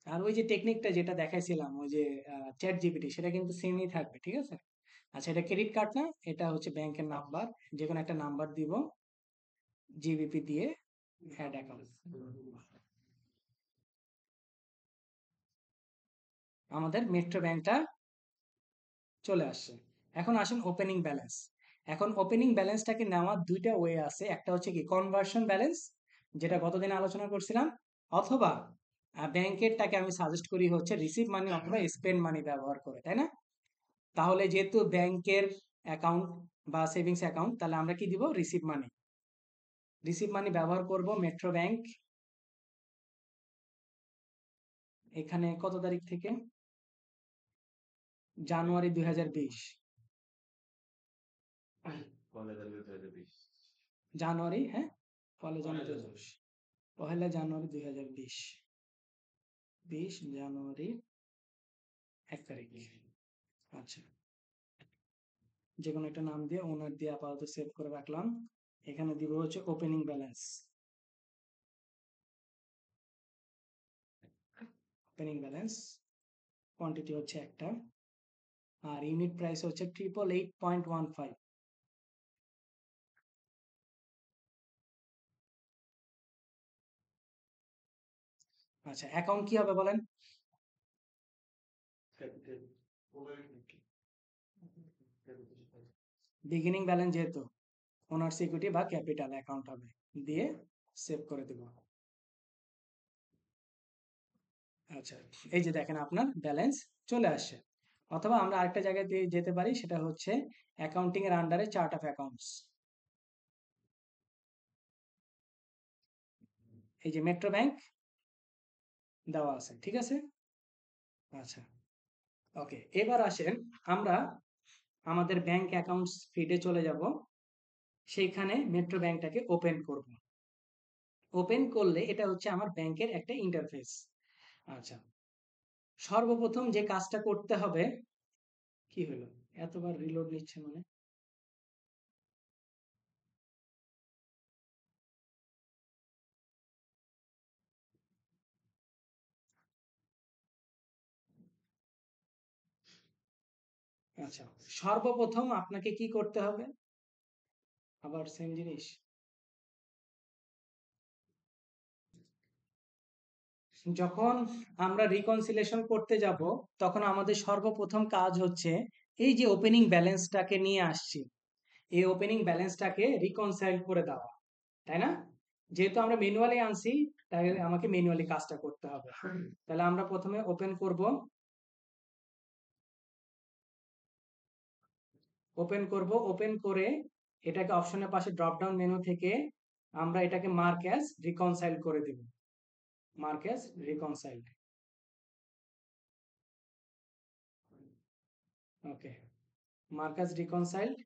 Speaker 1: আর ওই যে টেকনিকটা যেটা দেখাইছিলাম ওই যে চ্যাট জিপিটি, সেটা কিন্তু সেমই থাকবে, ঠিক আছে? আচ্ছা, এটা ক্রেডিট কার্ড না, এটা হচ্ছে ব্যাংকের নাম্বার, যে কোনো একটা নাম্বার দিব, জিবিপি দিয়ে অ্যাড অ্যাকাউন্ট। আমাদের মেট্রো ব্যাংকটা চলে আসছে। এখন আসেন ওপেনিং ব্যালেন্স। এখন ওপেনিং ব্যালেন্সটাকে নেওয়ার দুইটা ওয়ে আছে, একটা হচ্ছে কি কনভার্সন ব্যালেন্স, যেটা গতদিন আলোচনা করছিলাম, অথবা ব্যাংকেরটাকে আমি সাজেস্ট করি হচ্ছে রিসিভ মানি অথবা স্পেন্ড মানি ব্যবহার করে, তাই না? তাহলে যেহেতু ব্যাংকের অ্যাকাউন্ট বা সেভিংস অ্যাকাউন্ট, তাহলে আমরা কি দিব, রিসিভ মানি। রিসিভ মানি ব্যবহার করব মেট্রো ব্যাংক। এখানে কত তারিখ থেকে, জানুয়ারি 2020, জানুয়ারি, হ্যাঁ, পহেলা জানুয়ারি 2020, 20 জানুয়ারি 1 তারিখ। আচ্ছা, যে কোনো একটা নাম দিয়ে ওনার দিয়ে আপাতত সেভ করে রাখলাম। এখানে দিব হচ্ছে opening balance. Opening balance quantity হচ্ছে একটা, আর ইউনিট প্রাইস হচ্ছে 888.15। আচ্ছা, অ্যাকাউন্ট কি হবে বলেন? বিগিনিং ব্যালেন্স যেহেতু ওনার সিকিউরিটি বা ক্যাপিটাল অ্যাকাউন্ট হবে, দিয়ে সেভ করে দেব। আচ্ছা, এই যে দেখেন আপনার ব্যালেন্স চলে আসছে। অথবা আমরা আরেকটা জায়গায় দিয়ে যেতে পারি, সেটা হচ্ছে অ্যাকাউন্টিং এর আন্ডারে চার্ট অফ অ্যাকাউন্টস। এই যে মেট্রো ব্যাংক দেওয়া আছে, ঠিক আছে? আচ্ছা, ওকে, এবার আসেন আমরা আমাদের ব্যাংক অ্যাকাউন্টস ফিডে চলে যাব, সেইখানে মেট্রো ব্যাংকটাকে ওপেন করব। ওপেন করলে এটা হচ্ছে আমার ব্যাংকের একটা ইন্টারফেস। আচ্ছা, সর্বপ্রথম যে কাজটা করতে হবে, কি হলো এতবার রিলোড নিচ্ছে মানে? আচ্ছা, সর্বপ্রথম আপনাকে কি করতে হবে, আবার সেম জিনিস। যখন আমরা রিকনসিলেশন করতে যাব, তখন আমাদের সর্বপ্রথম কাজ হচ্ছে এই যে ওপেনিং ব্যালেন্সটাকে নিয়ে আসছি, এই ওপেনিং ব্যালেন্সটাকে রিকনসাইল করে দেওয়া, তাই না? যেহেতু আমরা ম্যানুয়ালি আনছি, তাই আমাকে ম্যানুয়ালি কাজটা করতে হবে। তাহলে আমরা প্রথমে ওপেন করব, ওপেন করে এটাকে অপশনের পাশে ড্রপ ডাউন মেনু থেকে আমরা এটাকে মার্ক অ্যাজ রিকনসাইল করে দেব। Mark as reconciled. Okay, mark as reconciled.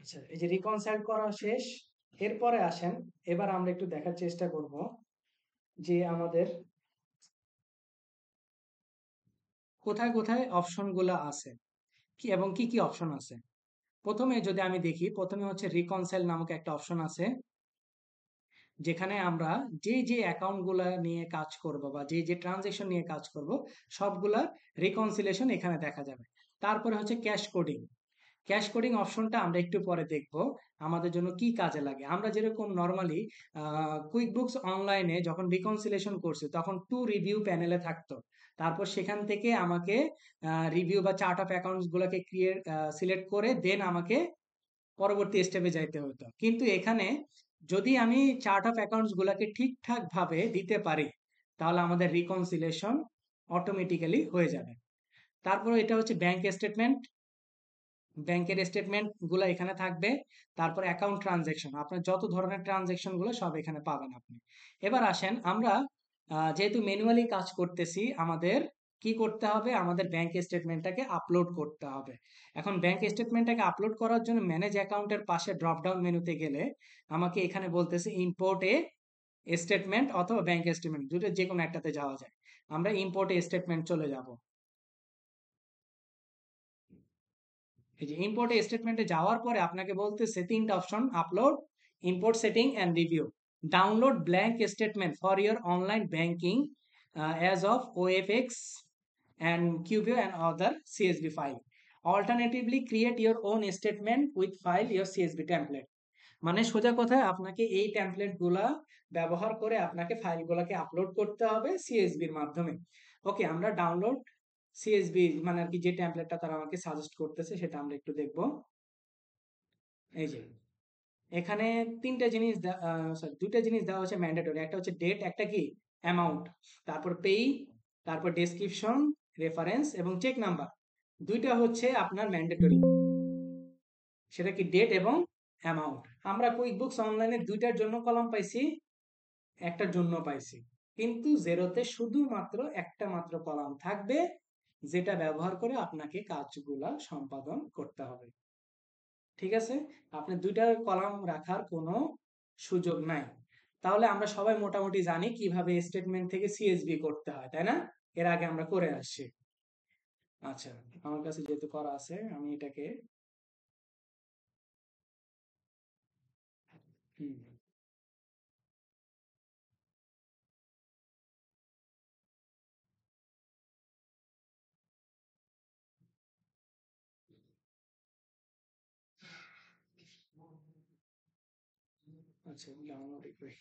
Speaker 1: আচ্ছা, এই যে রিকনসাইল করা শেষ। এরপরে আসেন, এবার আমরা একটু দেখার চেষ্টা করব যে আমাদের কোথায় কোথায় অপশনগুলো আছে কি এবং কি কি অপশন আছে। প্রথমে যদি আমি দেখি, প্রথমে হচ্ছে রিকনসাইল নামক একটা অপশন আছে, যেখানে আমরা যে যে অ্যাকাউন্টগুলো নিয়ে কাজ করব বা যে যে ট্রানজেকশন নিয়ে কাজ করব সবগুলা রিকনসিলেশন এখানে দেখা যাবে। তারপরে হচ্ছে ক্যাশ কোডিং। ক্যাশ কোডিং অপশনটা আমরা একটু পরে দেখব আমাদের জন্য কি কাজে লাগে। আমরা যেরকম নর্মালি কুইক বুকস অনলাইনে যখন রিকনসিলেশন করছি তখন টু রিভিউ প্যানেলে থাকতো, তারপর সেখান থেকে আমাকে রিভিউ বা চার্ট অফ অ্যাকাউন্টস গুলোকে সিলেক্ট করে দেন আমাকে পরবর্তী স্টেপে যাইতে হতো। কিন্তু এখানে যদি আমি চার্ট অফ অ্যাকাউন্টস গুলাকে ঠিকঠাক ভাবে দিতে পারি তাহলে আমাদের রিকনসিলেশন অটোমেটিক্যালি হয়ে যাবে। তারপর এটা হচ্ছে ব্যাংক স্টেটমেন্ট। ব্যাংকের স্টেটমেন্ট গুলো এখানে থাকবে। তারপর অ্যাকাউন্ট ট্রানজেকশন, আপনার যত ধরনের ট্রানজেকশন গুলো সব এখানে পাবেন আপনি। এবার আসেন, আমরা যেহেতু ম্যানুয়ালি কাজ করতেছি, আমাদের কি করতে হবে, আমাদের ব্যাংক স্টেটমেন্টটাকে আপলোড করতে হবে। এখন ব্যাংক স্টেটমেন্টটাকে আপলোড করার জন্য ম্যানেজ অ্যাকাউন্টের পাশে ড্রপ ডাউন মেনুতে গেলে আমাকে এখানে বলতেছে ইম্পোর্ট এ স্টেটমেন্ট অথবা ব্যাংক স্টেটমেন্ট, দুটো যে কোনো একটাতে যাওয়া যায়। আমরা ইম্পোর্ট এ স্টেটমেন্ট চলে যাব। এই যে ইম্পোর্ট স্টেটমেন্টে যাওয়ার পরে আপনাকে বলতেছে তিনটা option: upload, import setting and review. Download blank statement for your online banking as of OFX and QBO and other CSV file. Alternatively, create your own statement with file your CSV template. মানে সোজা কথায় আপনাকে এই template গুলা ব্যবহার করে আপনাকে ফাইলগুলোকে upload করতে হবে সিএসভির মাধ্যমে। ওকে, আমরা ডাউনলোড সিএসভি মানে আর কি যে টেমপ্লেটটা তারা আমাকে সাজেস্ট করতেছে সেটা আমরা একটু দেখব। এই যে এখানে তিনটা জিনিস সরি দুইটা জিনিস দেওয়া হচ্ছে ম্যান্ডেটরি, একটা হচ্ছে ডেট, একটা কি অ্যামাউন্ট, তারপর পেই, তারপর ডেসক্রিপশন, রেফারেন্স এবং চেক নাম্বার। দুইটা হচ্ছে আপনার ম্যান্ডেটরি, সেটা কি ডেট এবং অ্যামাউন্ট। আমরা কুইক বুকস অনলাইনে দুইটার জন্য কলাম পাইছি, একটার জন্য পাইছি, কিন্তু জেরোতে শুধুমাত্র একটা মাত্র কলাম থাকবে যেটা ব্যবহার করে আপনাকে কাজগুলা সম্পাদন করতে হবে। ঠিক আছে, আপনি দুইটা কলাম রাখার কোনো সুযোগ নাই। তাহলে আমরা সবাই মোটামুটি জানি কিভাবে স্টেটমেন্ট থেকে সিএসভি করতে হয়, তাই না? এর আগে আমরা করে আসছি। আচ্ছা, আমার কাছে যেহেতু করা আছে আমি এটাকে হুম, আচ্ছা ডাউনলোড করি।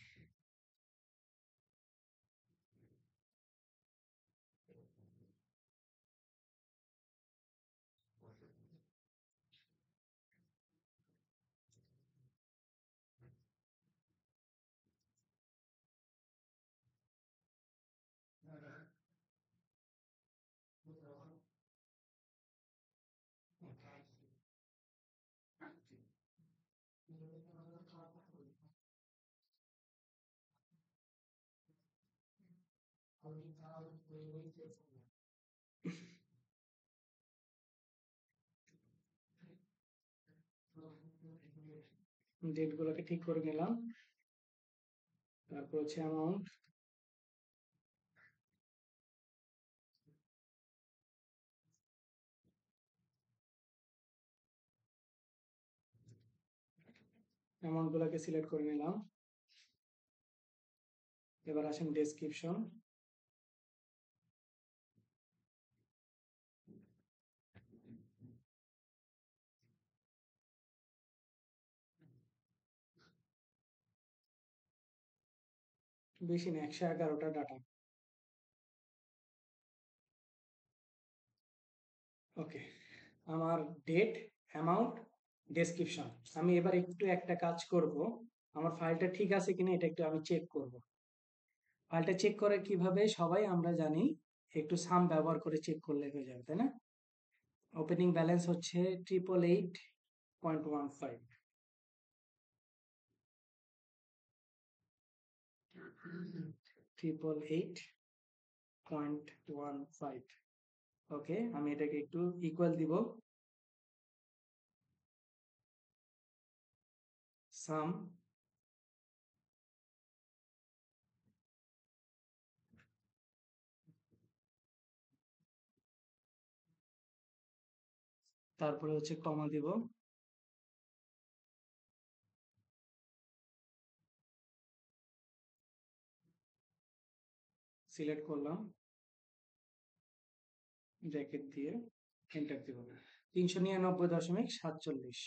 Speaker 1: ডেট গুলোকে ঠিক করে নিলাম। তারপর হচ্ছে অ্যামাউন্ট, অ্যামাউন্ট গুলোকে সিলেক্ট করে নিলাম। এবার আসেন ডেসক্রিপশন। বেশি না, 111টা ডাটা। ওকে, আমার ডেট, অ্যামাউন্ট, ডেসক্রিপশন। আমি এবার একটু একটা কাজ করব, আমার ফাইলটা ঠিক আছে কিনা এটা একটু আমি চেক করব। ফাইলটা চেক করে কিভাবে সবাই আমরা জানি, একটু সাম ব্যবহার করে চেক করলে হয়ে যাবে, তাই না? ওপেনিং ব্যালেন্স হচ্ছে 888.15, 888.15। ওকে, আমি এটাকে একটু ইকুয়াল দিব। সাম, তারপরে হচ্ছে কমা দিব, সিলেক্ট করলাম, ব্র্যাকেট দিয়ে এন্টার দিব। 399.47,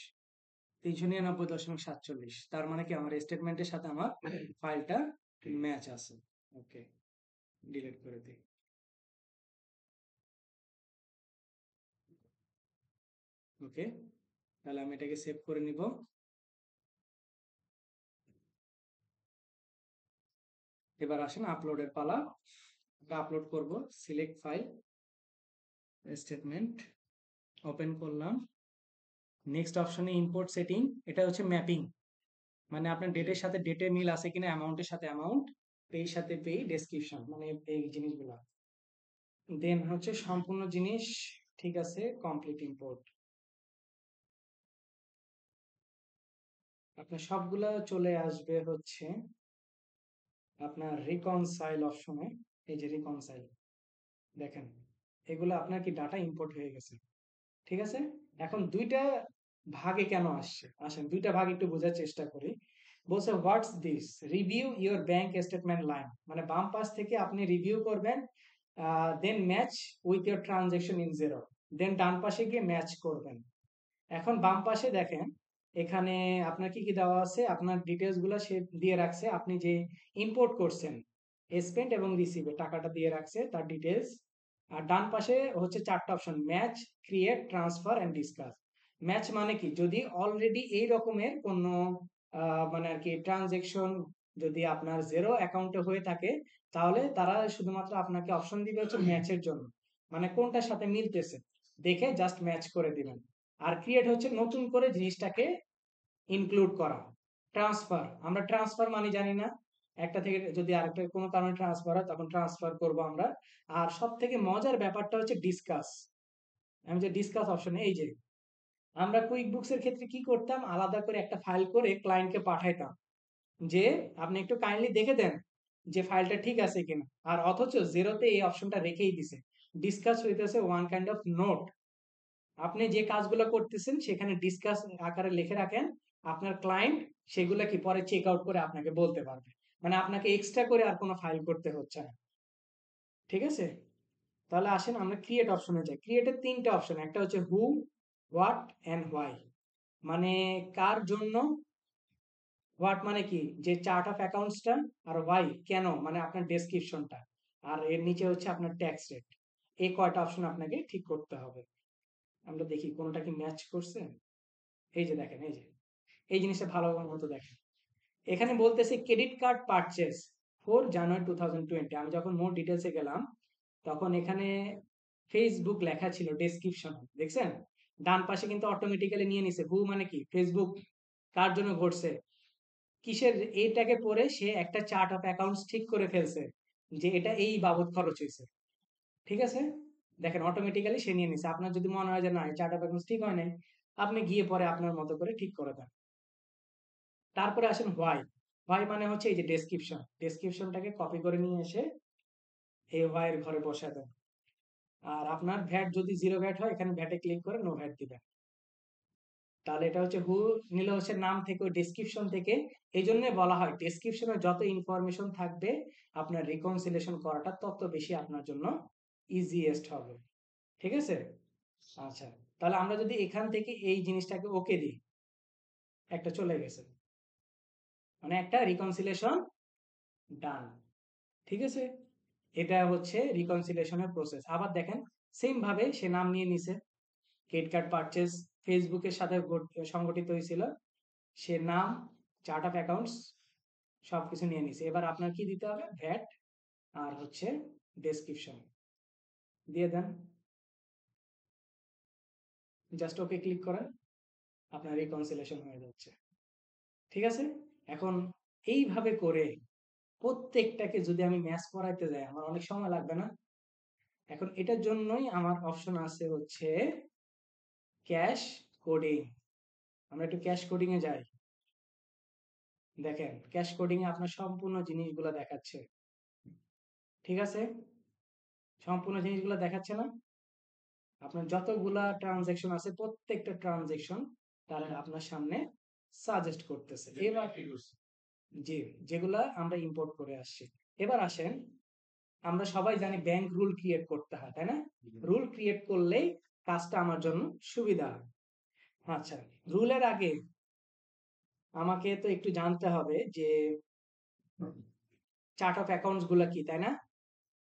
Speaker 1: 399.47, তার মানে কি আমার স্টেটমেন্টের সাথে আমার ফাইলটা ম্যাচ আছে। ওকে, ডিলিট করে দিই। ওকে, তাহলে আমি এটাকে সেভ করে নিব। এবার আসেন আপলোডের পালা, আপলোড করব। সিলেক্ট ফাইল, স্টেটমেন্ট, ওপেন করলাম। নেক্সট অপশনে ইম্পোর্ট সেটিং, এটা হচ্ছে ম্যাপিং, মানে আপনার ডেটের সাথে ডেটের মিল আছে কিনা, অ্যামাউন্টের সাথে অ্যামাউন্ট, পের সাথে পে, ডেসক্রিপশন, মানে এই জিনিসগুলো। দেন হচ্ছে সম্পূর্ণ জিনিস ঠিক আছে, কমপ্লিট ইম্পোর্ট। আপনার সবগুলা চলে আসবে হচ্ছে আপনার রিকনসাইল অপশনে। এই যে রিকনসাইল, দেখেন এগুলো আপনার কি ডাটা ইম্পোর্ট হয়ে গেছে। ঠিক আছে, এখন দুইটা ভাগে কেন আসছে, আসেন দুইটা ভাগ একটু বোঝার চেষ্টা করি। বলছে what's this, review your bank statement line, মানে বাম পাশ থেকে আপনি রিভিউ করবেন, then match with your transaction in Xero, then ডান পাশে গিয়ে ম্যাচ করবেন। এখন বাম পাশে দেখেন এখানে আপনার কি কি দেওয়া আছে, আপনার ডিটেলস গুলা সে দিয়ে রাখছে, আপনি যে ইম্পোর্ট করছেন স্পেন্ট এবং রিসিভে টাকাটা দিয়ে রাখছে তার ডিটেলস। আর ডান পাশে হচ্ছে চারটা option, match, create, transfer and discuss. Match মানে কি, যদি অলরেডি এই রকমের কোনো মানে আর কি ট্রানজেকশন যদি আপনার জিরো অ্যাকাউন্টে হয়ে থাকে, তাহলে তারা শুধুমাত্র আপনাকে অপশন দিবে হচ্ছে ম্যাচের জন্য, মানে কোনটার সাথে মিলতেছে দেখে জাস্ট ম্যাচ করে দিবেন। আর ক্রিয়েট হচ্ছে নতুন করে জিনিসটাকে ইনক্লুড করা। ট্রান্সফার, আমরা ট্রান্সফার মানে জানি না, একটা থেকে যদি আরেকটা কোনো কারণে ট্রান্সফার হয় তখন ট্রান্সফার করব আমরা। আর সব থেকে মজার ব্যাপারটা হচ্ছে ডিসকাস। আমি যে ডিসকাস অপশনে, এই যে আমরা কুইক বুকস এর ক্ষেত্রে কি করতাম, আলাদা করে একটা ফাইল করে ক্লায়েন্টকে পাঠাইতাম যে আপনি একটু কাইন্ডলি দেখে দেন যে ফাইলটা ঠিক আছে কিনা, আর অথচ জিরোতে এই অপশনটা রেখেই দিছে, ডিসকাস হইতেছে ওয়ান কাইন্ড অফ নোট। আপনি যে কাজগুলো করতেছেন সেখানে ডিসকাস আকারে লিখে রাখেন, আপনার ক্লায়েন্ট সেগুলো কি পরে চেক আউট করে আপনাকে বলতে পারবে, মানে আপনাকে এক্সট্রা করে আর কোনো ফাইল করতে হচ্ছে না। ঠিক আছে, তাহলে আসেন আমরা ক্রিয়েট অপশনে যাই। ক্রিয়েটের তিনটা অপশন, একটা হচ্ছে হু, হোয়াট এন্ড হোয়াই, মানে কার জন্য, হোয়াট মানে কি যে চার্ট অফ অ্যাকাউন্টসটা, আর হোয়াই কেন মানে আপনার ডেসক্রিপশনটা, আর এর নিচে হচ্ছে আপনার ট্যাক্স রেট। এই কয়টা অপশন আপনাকে ঠিক করতে হবে। আমরা দেখি কোনটা কি ম্যাচ করছে। এই যে দেখেন, এই যে এই জিনিসটা ভালো মতো দেখেন, এখানে বলতেছে ক্রেডিট কার্ড পারচেজ 4 জানুয়ারি 2020। আমি যখন মোর ডিটেলসে গেলাম তখন এখানে ফেসবুক লেখা ছিল ডেসক্রিপশন, দেখছেন ডান পাশে কিন্তু অটোমেটিক্যালি নিয়ে নিছে হু মানে কি ফেসবুক, কার জন্য ঘটছে, কিসের, এইটাকে পরে সে একটা চার্ট অফ অ্যাকাউন্টস ঠিক করে ফেলছে যে এটা এই বাবদ খরচ হয়েছে। ঠিক আছে, দেখেন অটোমেটিক্যালি সে নিয়ে নিছে। আপনার যদি মনে হয় যে না এই চার্ট অফ অ্যাকাউন্টস ঠিক হয় নাই, আপনি গিয়ে পরে আপনার মতো করে ঠিক করে দেন। তারপরে আসেন হোয়াই। হোয়াই মানে হচ্ছে এই যে ডেসক্রিপশন, ডেসক্রিপশনটাকে কপি করে নিয়ে এসে এই হোয়াই এর ঘরে বসায় দেন। আর আপনার ভ্যাট যদি জিরো ভ্যাট হয় এখানে ভ্যাটে ক্লিক করে নো ভ্যাট দিবেন। তাহলে এটা হচ্ছে হু নিলে হচ্ছে নাম থেকে, ওই ডেসক্রিপশন থেকে। এই জন্য বলা হয় ডেসক্রিপশনে যত ইনফরমেশন থাকবে আপনার রিকনসিলেশন করাটা তত বেশি আপনার জন্য ইজিয়েস্ট হবে। ঠিক আছে, আচ্ছা, তাহলে আমরা যদি এখান থেকে এই জিনিসটাকে ওকে দিই, একটা চলে গেছে, মানে একটা রিকনসিলেশন ডান। ঠিক আছে, এটা হচ্ছে রিকনসিলেশনের প্রসেস। আবার দেখেন সেম ভাবে সে নাম নিয়ে নিছে, ক্রেডিট কার্ড পারচেজ ফেসবুকের সাথে সংগঠিত হয়েছিল, সে নাম, চার্ট অফ অ্যাকাউন্টস সবকিছু নিয়ে নিছে। এবার আপনার কি দিতে হবে, ভ্যাট আর হচ্ছে ডেসক্রিপশন দিয়ে দেন, জাস্ট ওকে ক্লিক করেন, আপনার রিকনসিলেশন হয়ে যাচ্ছে। ঠিক আছে, এখন এইভাবে করে প্রত্যেকটাকে যদি আমি ম্যাচ করাইতে যাই আমার অনেক সময় লাগবে না। এখন এটার জন্যই আমার অপশন আছে হচ্ছে ক্যাশ কোডিং। আমরা একটু ক্যাশ কোডিং এ যাই। দেখেন ক্যাশ কোডিং এ আপনার সম্পূর্ণ জিনিসগুলো দেখাচ্ছে, ঠিক আছে? সম্পূর্ণ জিনিসগুলো দেখাচ্ছে না? আপনার যতগুলা ট্রানজ্যাকশন আছে প্রত্যেকটা ট্রানজ্যাকশন তারা আপনার সামনে সাজেস্ট করতেছে। এবার জি, যেগুলা আমরা ইম্পোর্ট করে আসছি। এবার আসেন, আমরা সবাই জানি ব্যাংক রুল ক্রিয়েট করতে হয়, তাই না? রুল ক্রিয়েট করলেই কাজটা আমার জন্য সুবিধা হয়। আচ্ছা, রুলের আগে আমাকে তো একটু জানতে হবে যে চার্ট অফ অ্যাকাউন্টস গুলা কি, তাই না?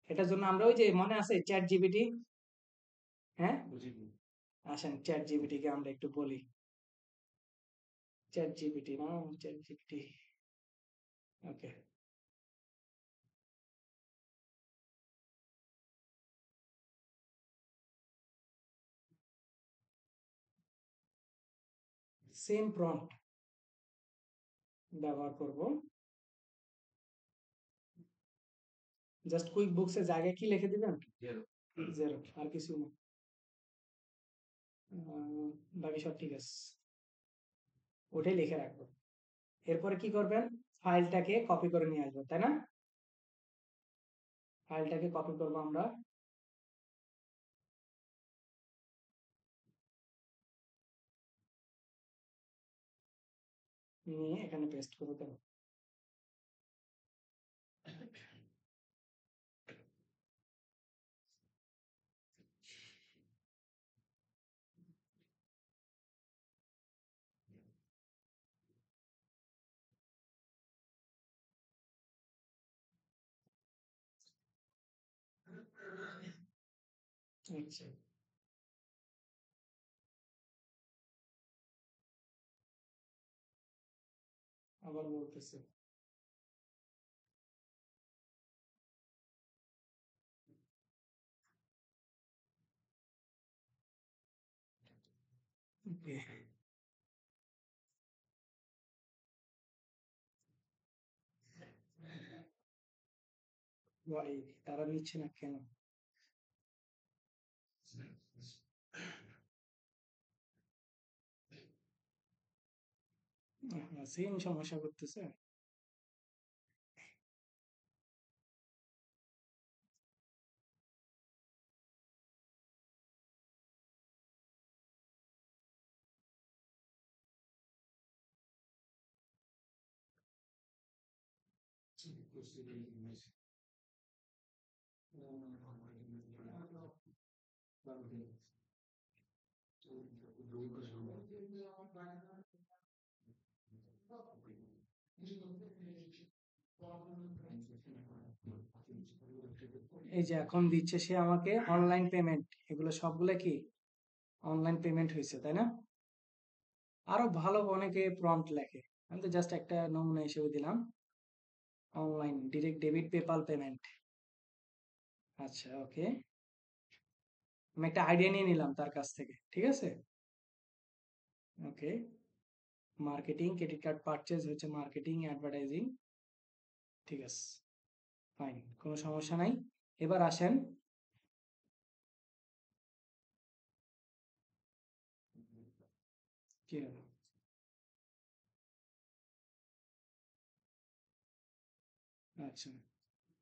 Speaker 1: এটার জন্য আমরা ওই যে মনে আছে চ্যাট জিপিটি, হ্যাঁ? আসেন চ্যাট জিপিটি কে আমরা একটু বলি। চ্যাট জিপিটি না, চ্যাট জিপিটি, ওকে। সেম প্রম্পট ব্যবহার করব। জাস্ট কুইক বুকস এর জায়গায় কি লিখে দিবেন? জিরো, আর কিছু না। বাকি সব ঠিক আছে, ওটাই লিখে রাখবো। এরপরে কি করবেন? ফাইলটাকে কপি করে নিয়ে আসবো, তাই না? ফাইলটাকে কপি করবো আমরা, নিয়ে এখানে পেস্ট করে দেবো। আচ্ছা, আবার বলতেছে। ওকে, ওয়াই তারা নিচ্ছে না কেন? সেম সমস্যা করতেছে। এই যে এখন দিচ্ছে সে আমাকে অনলাইন পেমেন্ট, এগুলো সবগুলো কি অনলাইন পেমেন্ট হয়েছে, তাই না? আরো ভালো অনেকে প্রম্পট লেখে, আমি তো জাস্ট একটা নমুনা হিসেবে দিলাম। Online direct debit PayPal payment. আচ্ছা, ওকে, আমি একটা আইডিয়া নিয়ে নিলাম তার কাছ থেকে, ঠিক আছে? ওকে, মার্কেটিং ক্রেডিট কার্ড পারচেজ হচ্ছে মার্কেটিং অ্যাডভার্টাইজিং, ঠিক আছে, ফাইন, কোনো সমস্যা নাই। এবার আসেন, কি হলো? আচ্ছা,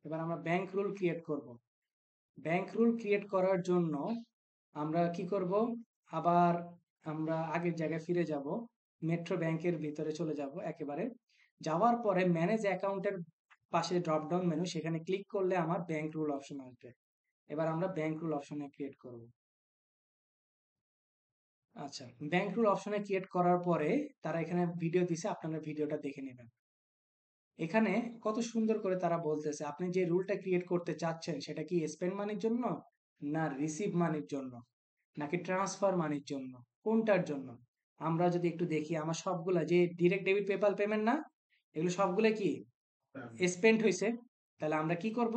Speaker 1: এবার আমরা ব্যাংক রুল ক্রিয়েট করব। ব্যাংক রুল ক্রিয়েট করার জন্য আমরা কি করব? আবার আমরা আগের জায়গায় ফিরে যাব, মেট্রো ব্যাংকের ভিতরে চলে যাব একেবারে। যাওয়ার পরে ম্যানেজ অ্যাকাউন্টের পাশে ড্রপ ডাউন মেনু, সেখানে ক্লিক করলে আমার ব্যাংক রুল অপশন আসবে। এবার আমরা ব্যাংক রুল অপশনে ক্রিয়েট করব। আচ্ছা, ব্যাংক রুল অপশনে ক্রিয়েট করার পরে তারা এখানে ভিডিও দিছে, আপনারা ভিডিওটা দেখে নেবেন। এখানে কত সুন্দর করে তারা বলতেছে আপনি যে রুলটা ক্রিয়েট করতে চাচ্ছেন সেটা কি স্পেন্ড মানির জন্য, না রিসিভ মানির জন্য, নাকি ট্রান্সফার মানির জন্য, কোনটার জন্য? আমরা যদি একটু দেখি, আমার সবগুলা যে ডিরেক্ট ডেবিট পেপাল পেমেন্ট না, এগুলো সবগুলো কি স্পেন্ড হয়েছে। তাহলে আমরা কি করব?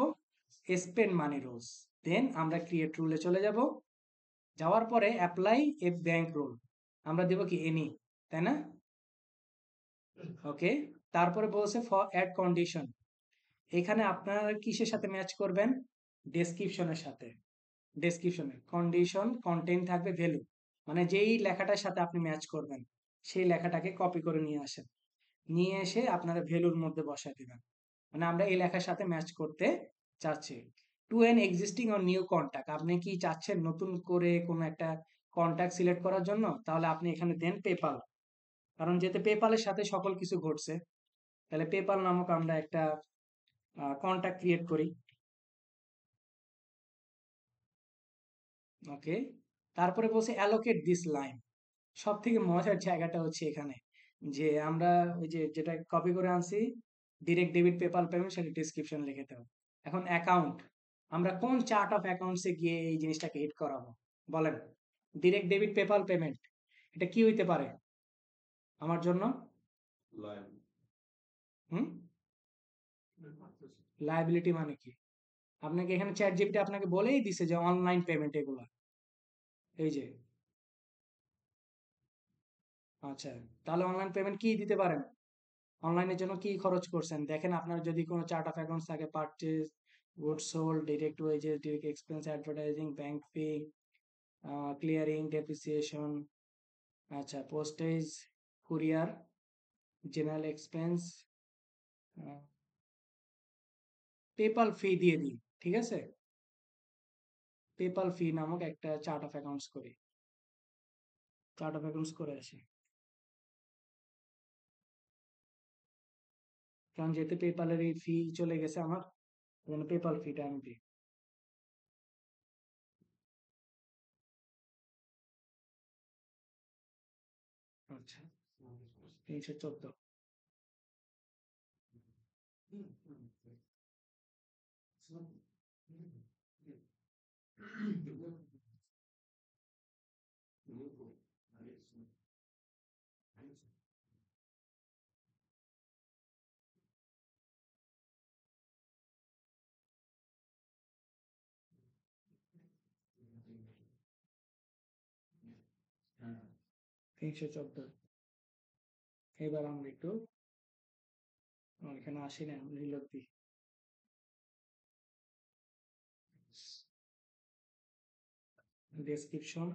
Speaker 1: স্পেন্ড মানি রুলস, দেন আমরা ক্রিয়েট রুলে চলে যাব। যাওয়ার পরে অ্যাপ্লাই এ ব্যাংক রুল আমরা দেব কি এনি, তাই না? ওকে, তারপরে বলছে ফর অ্যাড কন্ডিশন, এখানে আপনারা কিসের সাথে ম্যাচ করবেন? ডেসক্রিপশনের সাথে। ডেসক্রিপশনে কন্ডিশন কন্টেন্ট থাকবে ভ্যালু, মানে যেই লেখাটার সাথে আপনি ম্যাচ করবেন সেই লেখাটাকে কপি করে নিয়ে আসেন। নিয়ে এসে আপনারা ভ্যালুর মধ্যে বসায় দিবেন। মানে আমরা এই লেখার সাথে ম্যাচ করতে চাচ্ছি। To an existing or new contact, আপনি কি চাচ্ছেন নতুন করে কোনো একটা কন্টাক্ট সিলেক্ট করার জন্য, তাহলে আপনি এখানে দেন পেপাল, কারণ যেহেতু পেপালের সাথে সকল কিছু ঘটছে, তাহলে পেপাল নামক আমরা একটা কন্টাক্ট ক্রিয়েট করি। ওকে, তারপরে বলছে অ্যালোকেট দিস লাইন। সব থেকে মজার জায়গাটা হচ্ছে এখানে, যে আমরা ওই যে যেটা কপি করে আনছি ডিরেক্ট ডেবিট পেপাল পেমেন্ট, সেটা ডিসক্রিপশন লিখে দেবো। এখন অ্যাকাউন্ট, আমরা কোন চার্ট অফ অ্যাকাউন্টসে গিয়ে এই জিনিসটাকে হিট করাবো বলেন? ডিরেক্ট ডেবিট পেপাল পেমেন্ট, এটা কি হইতে পারে আমার জন্য? হুম, লায়াবিলিটি মানে কি? আপনাকে এখানে চ্যাট জিপিটি আপনাকে বলেই দিছে যে অনলাইন পেমেন্ট এগুলো, এই যে। আচ্ছা, তাহলে অনলাইন পেমেন্ট কি দিতে পারেন? অনলাইনের জন্য কি খরচ করছেন দেখেন, আপনার যদি কোনো চার্ট অফ অ্যাকাউন্টস থাকে, purchase, goods sold, direct wages, direct expense, advertising, bank fee, clearing, depreciation, আচ্ছা, postage, courier, general expense, PayPal fee দিয়ে দিই, ঠিক আছে? পেপাল ফি নামক একটা চার্ট অফ অ্যাকাউন্টস করি, চার্ট অফ অ্যাকাউন্টস করে আসি, কারণ যেহেতু পেপালের এই ফি চলে গেছে আমার, পেপাল ফিটা আমি দিই। আচ্ছা, 314। 314। এবার আমরা একটু এখানে আসি না, রিলোড দিই। ডেসক্রিপশন,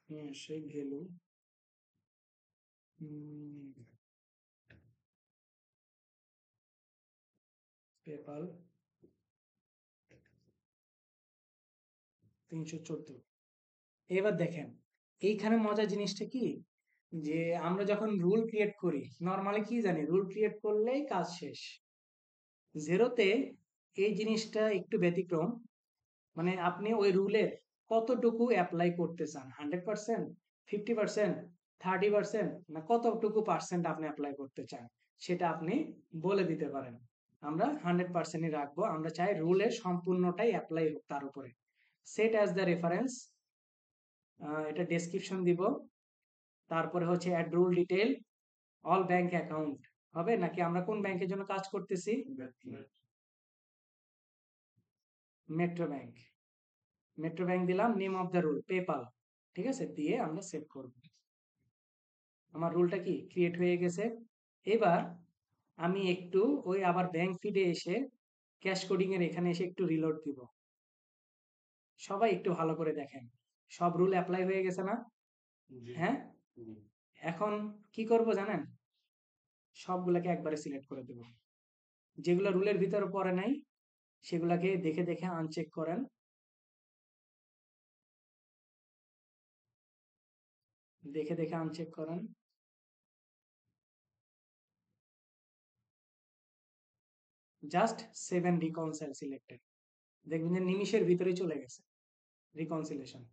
Speaker 1: নিয়ে আসে ভ্যালু, পেপাল 314। এবার দেখেন এইখানে মজার জিনিসটা কি, যে আমরা যখন রুল ক্রিয়েট করি নরমালি কি জানি, রুল ক্রিয়েট করলেই কাজ শেষ। জিরোতে এই জিনিসটা একটু ব্যতিক্রম, মানে আপনি ওই রুলের কতটুকু অ্যাপ্লাই করতে চান, 100%, 50%, 30%, না কতটুকু পার্সেন্ট আপনি অ্যাপ্লাই করতে চান, সেটা আপনি বলে দিতে পারেন। আমরা 100%ই রাখবো, আমরা চাই রুলের সম্পূর্ণটাই অ্যাপ্লাই হোক তার উপরে। সেট অ্যাজ দ্য রেফারেন্স, এটা ডেসক্রিপশন দিব, তারপরে হচ্ছে add rule detail, all bank account হবে, নাকি আমরা কোন ব্যাংকের জন্য কাজ করতেছি? Metro bank. মেট্রো ব্যাংক দিলাম, name of the rule PayPal, ঠিক আছে, দিয়ে আমরা সেভ করব। আমার রুলটা কি ক্রিয়েট হয়ে গেছে। এবার আমি একটু ওই আবার ব্যাংক ফিডে এসে ক্যাশ কোডিং এর এখানে এসে একটু রিলোড দিব। সবাই একটু ভালো করে দেখেন, সব রুল অ্যাপ্লাই হয়ে গেছে না? হ্যাঁ, এখন কি করব জানেন, সবগুলাকে একবারে সিলেক্ট করে দেব, যেগুলো রুলের ভিতরে পড়ে নাই সেগুলাকে দেখে দেখে আনচেক করেন, দেখে দেখে আনচেক করেন। জাস্ট 7 রিকনসাইল সিলেক্টেড, দেখবেন যে নিমিষের ভিতরেই চলে গেছে রিকনসিলেশন।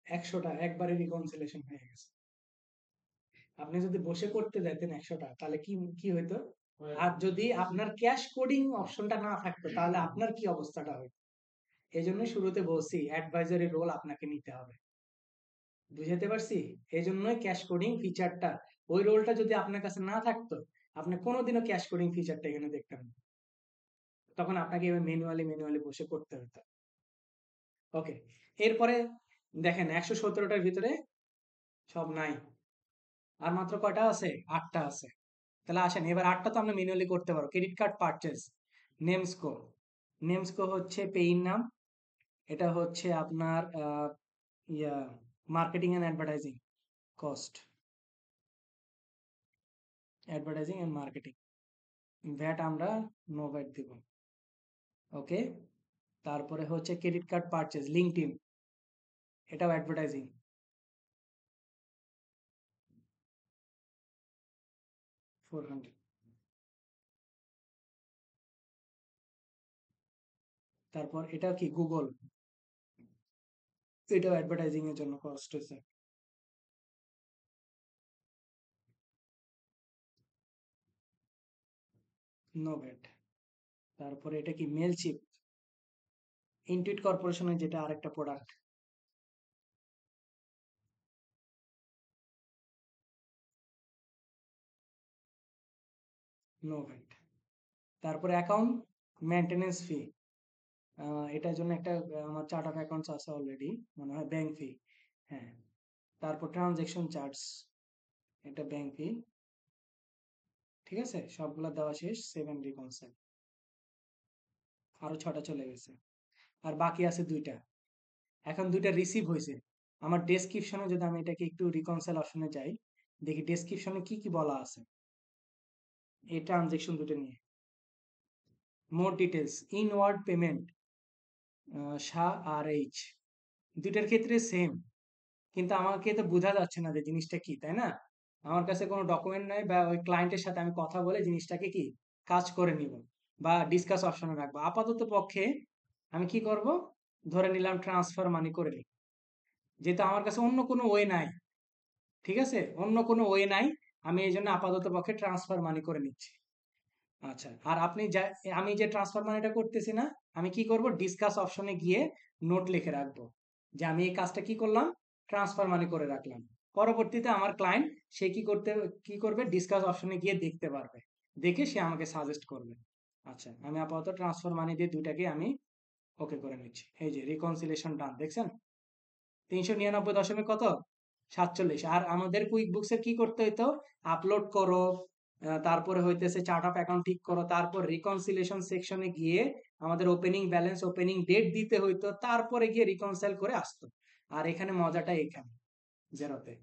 Speaker 1: একশোটা একবারে রিকনসিলেশন হয়ে গেছে। আপনি যদি বসে করতে যেতেন 100টা, তাহলে কি কি হইতো? আর যদি আপনার ক্যাশ কোডিং অপশনটা না থাকতো, তাহলে আপনার কি অবস্থাটা হইতো? এই জন্য শুরুতে বলছি অ্যাডভাইজারি রোল আপনাকে নিতে হবে, বুঝাতে পারছি? এই জন্যই ক্যাশ কোডিং ফিচারটা, ওই রোলটা যদি আপনার কাছে না থাকতো, আপনি কোনোদিনও ক্যাশ কোডিং ফিচারটা এখানে দেখতেন না, তখন আপনাকে ম্যানুয়ালি ম্যানুয়ালি বসে করতে হতো। ওকে, এরপরে দেখেন 117টার ভিতরে সব নাই, আর মাত্র কয়টা আছে? 8টা আছে। তাহলে আসেন এবার 8টা তো আমরা ম্যানুয়ালি করতে পারবো। ক্রেডিট কার্ড পারচেজ, নেমস্কো, নেমস্কো হচ্ছে পেইন নাম, এটা হচ্ছে আপনার ইয়া marketing and advertising cost, advertising and marketing, VAT আমরা নো ভ্যাট দিব। ওকে, তারপরে হচ্ছে ক্রেডিট কার্ড পারচেজ লিঙ্কডইন, এটাও অ্যাডভার্টাইজিং, 400। তারপর এটা কি গুগল, এটাও অ্যাডভার্টাইজিং এর জন্য কস্ট হয়েছে, নো ভ্যাট। তারপরে এটা কি মেলচিপ, ইনটুইট কর্পোরেশনের যেটা আরেকটা প্রোডাক্ট, নো ভ্যাট। তারপরে অ্যাকাউন্ট মেনটেনেন্স ফি, এটার জন্য একটা আমার চার্ট অফ অ্যাকাউন্টস আছে অলরেডি, মনে হয় ব্যাংক ফি, হ্যাঁ। তারপর ট্রানজ্যাকশন চার্জ, এটা ব্যাংক ফি, ঠিক আছে, সবগুলা দেওয়া শেষ। 7 রিকনসাইল, আরো 6টা চলে গেছে, আর বাকি আছে 2টা। এখন 2টা রিসিভ হয়েছে। আমার ডেসক্রিপশনে যদি আমি এটাকে একটু রিকনসাইল অপশনে যাই, দেখি ডেসক্রিপশনে কি কি বলা আছে এই ট্রানজ্যাকশন দুটো নিয়ে। More details, inward payment, Shah আর এইচ, দুইটার ক্ষেত্রে সেম, কিন্তু আমাকে তো বোঝা যাচ্ছে না যে জিনিসটা কি, তাই না? আমার কাছে কোনো ডকুমেন্ট নাই, বা ওই ক্লায়েন্টের সাথে আমি কথা বলে জিনিসটাকে কি কাজ করে নিব, বা ডিসকাস অপশনে রাখবো। আপাতত পক্ষে আমি কি করব, ধরে নিলাম ট্রান্সফার মানি করে নিই, যেহেতু আমার কাছে অন্য কোনো ওয়ে নাই, ঠিক আছে, অন্য কোনো ওয়ে নাই, আমি এই জন্য আপাতত পক্ষে ট্রান্সফার মানি করে নিচ্ছি। আচ্ছা, আর আপনি যা, আমি যে ট্রান্সফার মানিটা করতেছি না, আমি কি করব, ডিসকাস অপশনে গিয়ে নোট লিখে রাখবো যে আমি এই কাজটা কি করলাম, ট্রান্সফার মানি করে রাখলাম। পরবর্তীতে আমার ক্লায়েন্ট সে কি করবে, ডিসকাস অপশনে গিয়ে দেখতে পারবে, দেখে সে আমাকে সাজেস্ট করবে। আচ্ছা, আমি আপাতত ট্রান্সফার মানি দিয়ে দুইটাকে আমি ওকে করে নিচ্ছি। এই যে রিকনসিলেশন ডান, দেখছেন 399 কত 47। আর আমাদের কুইক বুকসের কি করতে হইতো, আপলোড করো, তারপরে হইতেছে চার্ট অফ অ্যাকাউন্ট ঠিক করো, তারপর রিকনসিলেশন সেকশনে গিয়ে আমাদের ওপেনিং ব্যালেন্স ওপেনিং ডেট দিতে হইতো, তারপরে গিয়ে রিকনসাইল করে আসতো। আর এখানে মজাটা এখানে জেরোতে,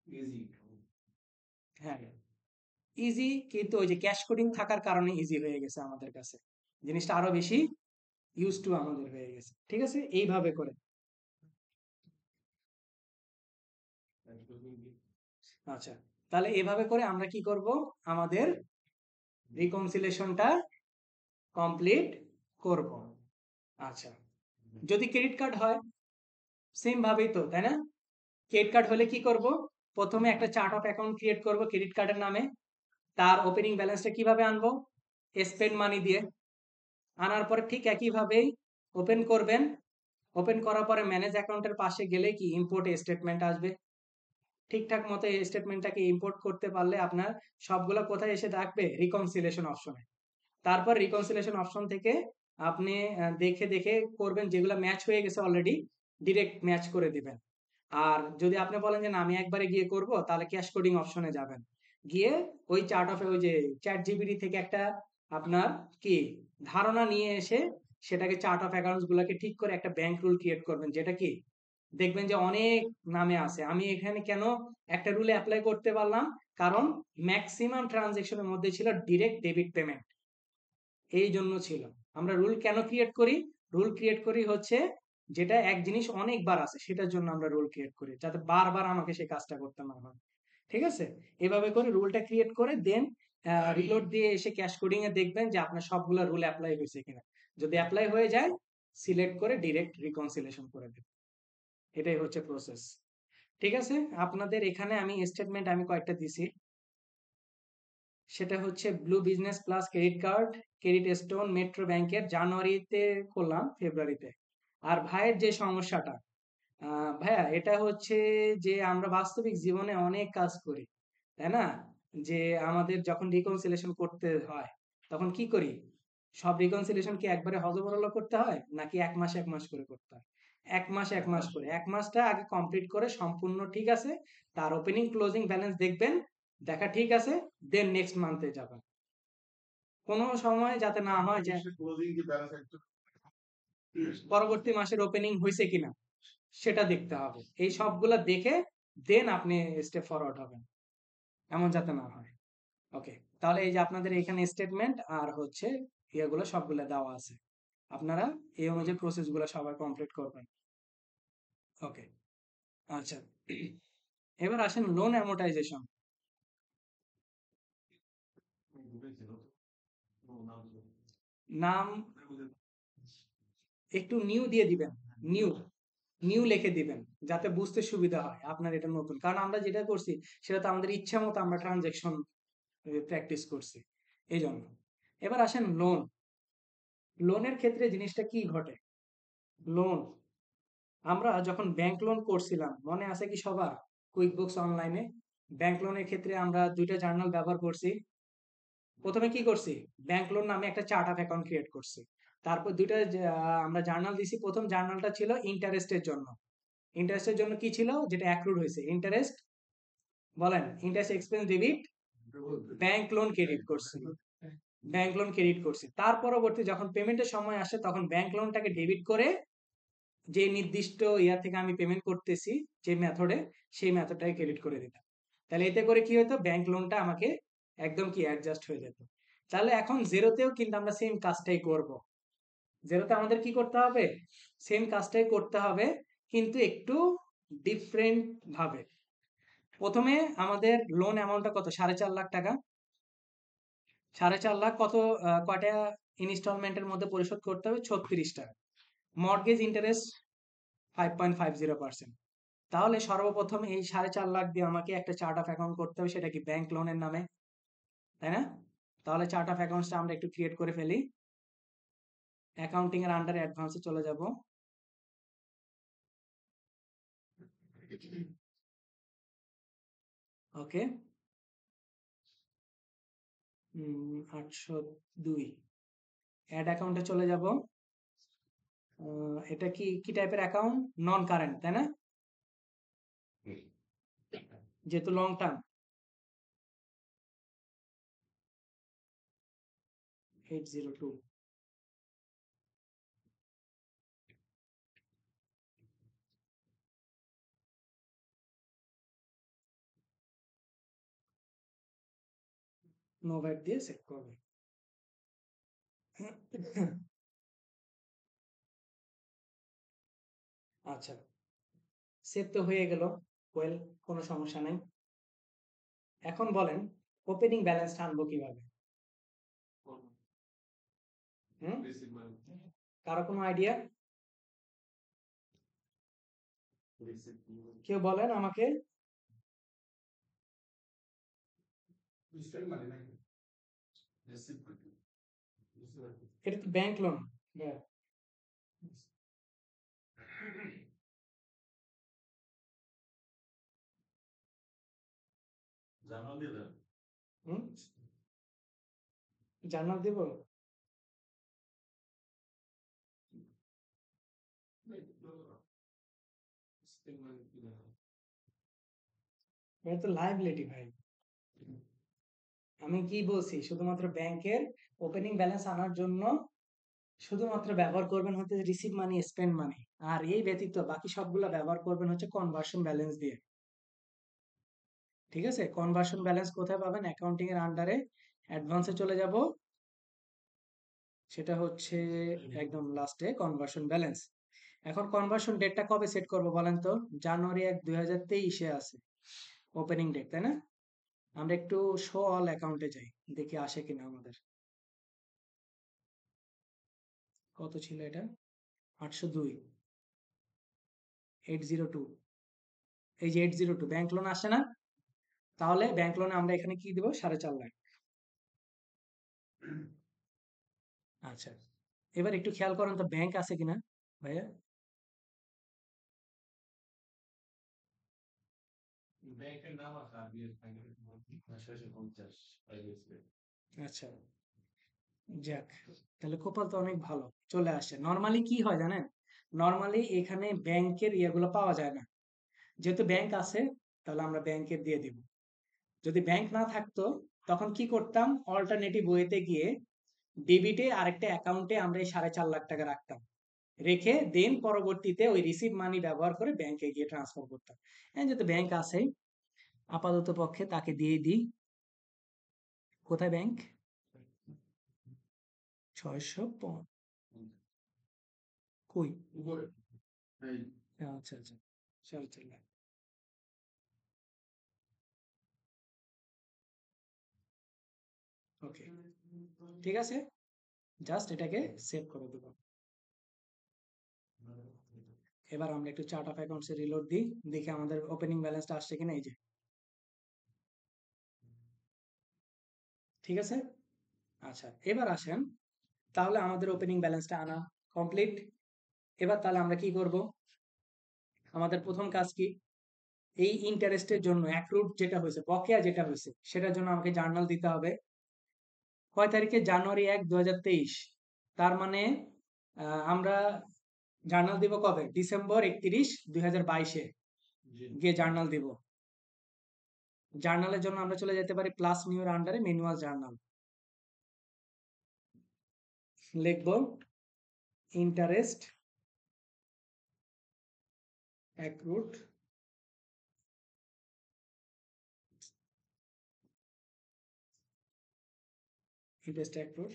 Speaker 2: ইজি।
Speaker 1: হ্যাঁ ইজি, কিন্তু ওই যে ক্যাশ কোডিং থাকার কারণে ইজি হয়ে গেছে আমাদের কাছে, জিনিসটা আরো বেশি ইউজ টু আমাদের হয়ে গেছে। ঠিক আছে, এইভাবে করে। আচ্ছা, তাহলে এভাবে করে আমরা কি করব, আমাদের রিকনসিলেশনটা কমপ্লিট করব। আচ্ছা, যদি ক্রেডিট কার্ড হয় সেম ভাবেই তো, তাই না? ক্রেডিট কার্ড হলে কি করব, প্রথমে একটা চার্ট অফ অ্যাকাউন্ট ক্রিয়েট করব ক্রেডিট কার্ডের নামে, তার ওপেনিং ব্যালেন্সটা কিভাবে আনবো, স্পেন্ড মানি দিয়ে। আনার পরে ঠিক একইভাবেই ওপেন করবেন, ওপেন করার পরে ম্যানেজ অ্যাকাউন্টের পাশে গেলে কি ইম্পোর্ট স্টেটমেন্ট আসবে, ঠিকঠাক মতো এই স্টেটমেন্টটাকে ইম্পোর্ট করতে পারলে আপনার সবগুলো কোথায় এসে থাকবে, রিকনসিলেশন অপশনে। তারপর রিকনসিলেশন অপশন থেকে আপনি দেখে দেখে করবেন, যেগুলো ম্যাচ হয়ে গেছে অলরেডি ডিরেক্ট ম্যাচ করে দিবেন। আর যদি আপনি বলেন যে না আমি একবারে গিয়ে করব, তাহলে ক্যাশ কোডিং অপশনে যাবেন, গিয়ে ওই চার্ট অফ ওই যে চ্যাট জিপিটি থেকে একটা আপনার কি ধারণা নিয়ে এসে সেটাকে চার্ট অফ অ্যাকাউন্টস গুলোকে ঠিক করে একটা ব্যাংক রুল ক্রিয়েট করবেন, যেটা কি দেখবেন যে অনেক নামে আছে। আমি এখানে কেন একটা রুলে অ্যাপ্লাই করতে পারলাম, কারণ ম্যাক্সিমাম ট্রানজেকশনের মধ্যে ছিল ডিরেক্ট ডেবিট পেমেন্ট, এই জন্য ছিল। আমরা রুল কেন ক্রিয়েট করি, রুল ক্রিয়েট করি হচ্ছে যেটা এক জিনিস অনেকবার আছে সেটার জন্য আমরা রুল ক্রিয়েট করি, যাতে বারবার আমাকে সেই কাজটা করতে না হয়। ঠিক আছে, এভাবে করে রুলটা ক্রিয়েট করে দেন রিলোড দিয়ে এসে ক্যাশ কোডিং এ দেখবেন যে আপনার সবগুলো রুল অ্যাপ্লাই হয়েছে কিনা। যদি অ্যাপ্লাই হয়ে যায়, সিলেক্ট করে ডিরেক্ট রিকনসিলেশন করে দেবেন। এটাই হচ্ছে প্রসেস। ঠিক আছে, আপনাদের এখানে আমি স্টেটমেন্ট আমি কয়েকটা দিছি, সেটা হচ্ছে blue business plus credit card, credit stone metro ব্যাংকের জানুয়ারিতে করলাম, ফেব্রুয়ারিতে। আর ভাইয়ের যে সমস্যাটা, ভাইয়া এটা হচ্ছে যে আমরা বাস্তবিক জীবনে অনেক কাজ করি, তাই না? যে আমাদের যখন রিকনসিলেশন করতে হয় তখন কি করি, সব রিকনসিলিয়েশন কি একবারে হজবরল করতে হয় নাকি এক মাস করে করতে হয়? এক মাস করে, এক মাসটা আগে কমপ্লিট করে সম্পূর্ণ ঠিক আছে, তার ওপেনিং ক্লোজিং ব্যালেন্স দেখবেন, দেখা ঠিক আছে, দেন নেক্সট মান্থে যাবেন। কোনো সময় যাতে না হয় যে
Speaker 2: ক্লোজিং কি ব্যালেন্স একটু
Speaker 1: পরবর্তী মাসের ওপেনিং হয়েছে কিনা সেটা দেখতে হবে। এই সবগুলা দেখে দেন আপনি স্টেপ ফরওয়ার্ড হবেন, এমন যাতে না হয়। ওকে, তাহলে এই যে আপনাদের এখানে স্টেটমেন্ট আর হচ্ছে ইয়েগুলো সবগুলো দেওয়া আছে, আপনারা এই অনুযায়ী প্রসেস গুলো সবাই কমপ্লিট করবেন। ওকে, আচ্ছা, এবার আসেন লোন অ্যামোর্টাইজেশন। নাম একটু নিউ দিয়ে দিবেন, নিউ নিউ লিখে দিবেন যাতে বুঝতে সুবিধা হয় আপনার এটা নতুন, কারণ আমরা যেটা করছি সেটা তো আমাদের ইচ্ছা মতো আমরা ট্রানজেকশন প্র্যাকটিস করছি, এই জন্য। এবার আসেন লোন। লোনের ক্ষেত্রে জিনিসটা কি ঘটে? লোন আমরা যখন ব্যাংক লোন করছিলাম মনে আছে কি সবার? কুইক বুকস অনলাইনে ব্যাংক লোনের ক্ষেত্রে আমরা দুইটা জার্নাল ব্যবহার করছি। প্রথমে কি করছি, ব্যাংক লোন নামে একটা চার্ট অফ অ্যাকাউন্ট ক্রিয়েট করছি। তারপর দুইটা আমরা জার্নাল দিছি। প্রথম জার্নালটা ছিল ইন্টারেস্টের জন্য। ইন্টারেস্টের জন্য কি ছিল, যেটা অ্যাক্রুড হয়েছে ইন্টারেস্ট, বলেন interest expense debit, bank loan credit করছি, ব্যাংক লোন ক্রেডিট করছি। তার পরবর্তী যখন পেমেন্টের সময় আসে তখন ব্যাংক লোনটাকে ডেবিট করে যে নির্দিষ্ট ইয়ার থেকে আমি পেমেন্ট করতেছি যে মেথডে, সেই মেথডটাকে ক্রেডিট করে দিতাম। তাহলে এতে করে কি হতো, ব্যাংক লোনটা আমাকে একদম কি অ্যাডজাস্ট হয়ে যেত। তাহলে এখন জেরোতেও কিন্তু আমরা সেম কাজটাই করব। জেরোতে আমাদের কি করতে হবে, সেম কাজটাই করতে হবে, কিন্তু একটু ডিফারেন্ট ভাবে। প্রথমে আমাদের লোন অ্যামাউন্টটা কত, 4.5 লাখ টাকা। 4.5 লাখ কত, কয়টা ইনস্টলমেন্টের মধ্যে পরিশোধ করতে হবে? 36টা। Mortgage interest 5.50%। তাহলে সর্বপ্রথম এই 4.5 লাখ দিয়ে আমাকে একটা চার্ট অফ অ্যাকাউন্ট করতে হবে, সেটা কি ব্যাংক লোনের নামে, তাই না? তাহলে চার্ট অফ অ্যাকাউন্টসটা আমরা একটু ক্রিয়েট করে ফেলি। অ্যাকাউন্টিং এর আন্ডারে অ্যাডভান্সে চলে যাব। ওকে, 802 অ্যাড অ্যাকাউন্টে চলে যাব। এটা কি কি টাইপের অ্যাকাউন্ট? নন কারেন্ট, তাই না? যেহেতু লং টার্ম। 802 নো ভ্যাট দিয়ে সেভ করবে। আচ্ছা, সেভ তো হয়ে গেল, ওয়েল, কোনো সমস্যা নাই। এখন বলেন ওপেনিং ব্যালেন্স আনবো কিভাবে? হুম, কারো কোনো আইডিয়া? কেউ বলেন আমাকে। এটা তো ব্যাংক লোন। হুম, জার্নাল দিব? এটা তো লাইবিলিটি ভাই। আমি কি বলছি, শুধুমাত্র ব্যাংকের ওপেনিং ব্যালেন্স আনার জন্য শুধুমাত্র ব্যবহার করবেন হচ্ছে রিসিভ মানি, স্পেন্ড মানি, আর এই ব্যতীত বাকি সবগুলো ব্যবহার করবেন হচ্ছে কনভার্সন ব্যালেন্স দিয়ে। ঠিক আছে, কনভার্সন ব্যালেন্স কোথায় পাবেন? অ্যাকাউন্টিং এর আন্ডারে অ্যাডভান্সে চলে যাব, সেটা হচ্ছে একদম লাস্টে কনভার্সন ব্যালেন্স। এখন কনভার্সন ডেটটা কবে সেট করব বলেন তো? জানুয়ারি 1, 2023-এ আছে ওপেনিং ডেট, তাই না? আমরা একটু শো অল অ্যাকাউন্টে যাই, দেখি আসে কিনা আমাদের। কত ছিল এটা? 802, 802, এই যে 802 ব্যাংক লোন আসে না? তাহলে ব্যাংক লোনে আমরা এখানে কি দিব? 4.5 লাখ। আচ্ছা, এবার একটু খেয়াল করেন তো ব্যাংক আছে কিনা ভাইয়া। আচ্ছা, যাক, তাহলে কপাল তো অনেক ভালো, চলে আসে। নরমালি কি হয় জানেন, নরমালি এখানে ব্যাংকের ইয়েগুলো পাওয়া যায় না। যেহেতু ব্যাংক আছে, তাহলে আমরা ব্যাংকের দিয়ে দিব। যদি ব্যাংক না থাকতো, তখন কি করতাম, অল্টারনেটিভ ওয়েতে গিয়ে ডেবিটে আরেকটা অ্যাকাউন্টে আমরা এই 4.5 লাখ টাকা রাখতাম, রেখে দেন পরবর্তীতে ওই রিসিভ মানি ব্যবহার করে ব্যাংকে গিয়ে ট্রান্সফার করতাম। যেহেতু ব্যাংক আছে, আপাতত পক্ষে তাকে দিয়ে দিই। কোথায় ব্যাংক? 600 কই?
Speaker 2: উপরে এই
Speaker 1: আচ্ছা আচ্ছা, চল চল। ওকে, ঠিক আছে, জাস্ট এটাকে সেভ করে দেবো। এবার আমরা একটু চার্ট অফ অ্যাকাউন্টসে রিলোড দিই, দেখি আমাদের ওপেনিং ব্যালেন্সটা আসছে কিনা। এই যে, ঠিক আছে। আচ্ছা, এবার আসেন, তাহলে আমাদের ওপেনিং ব্যালেন্সটা আনা কমপ্লিট। এবার তাহলে আমরা কি করব, আমাদের প্রথম কাজ কি, এই ইন্টারেস্টের জন্য অ্যাক্রুড যেটা হয়েছে, বকেয়া যেটা হয়েছে, সেটার জন্য আমাকে জার্নাল দিতে হবে। কয় তারিখে? জানুয়ারি 1, 2023। তার মানে আমরা জার্নাল দিব কবে? December 31, 2022-এ
Speaker 2: জি
Speaker 1: গিয়ে জার্নাল দিব। জার্নালের জন্য আমরা চলে যেতে পারি প্লাস নিউর আন্ডারে ম্যানুয়াল জার্নাল, লিখব ইন্টারেস্ট অ্যাক্রুড, ইন্টারেস্ট অ্যাক্রুড,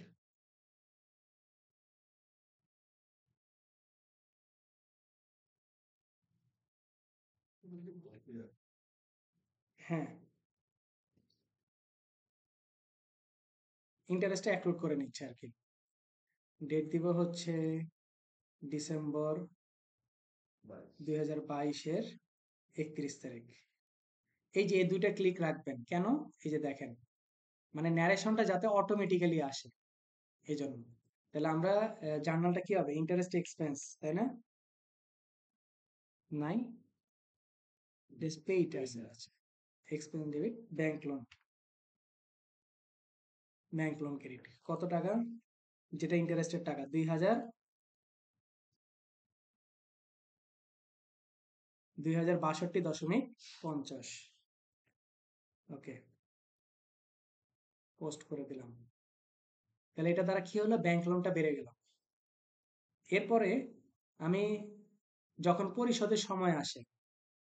Speaker 1: হ্যাঁ, ইন্টারেস্টটা অ্যাক্রুড করে নিচ্ছে আর কি। ডেট দিব হচ্ছে December 2022-এর 31 তারিখ। এই যে এই দুইটা ক্লিক রাখবেন কেন? এই যে দেখেন, মানে ন্যারেশনটা যাতে অটোমেটিক্যালি আসে, এই জন্য। তাহলে আমরা জার্নালটা কি হবে, ইন্টারেস্ট এক্সপেন্স, তাই না? নাই, পেইড আছে, আচ্ছা, expense debit, bank loan, bank loan credit, কত টাকা? যেটা ইন্টারেস্টের টাকা 2062.50। ওকে, পোস্ট করে দিলাম। তাহলে এটা দ্বারা কি হলো, ব্যাংক লোনটা বেড়ে গেল। এরপরে আমি যখন পরিশোধের সময় আসে,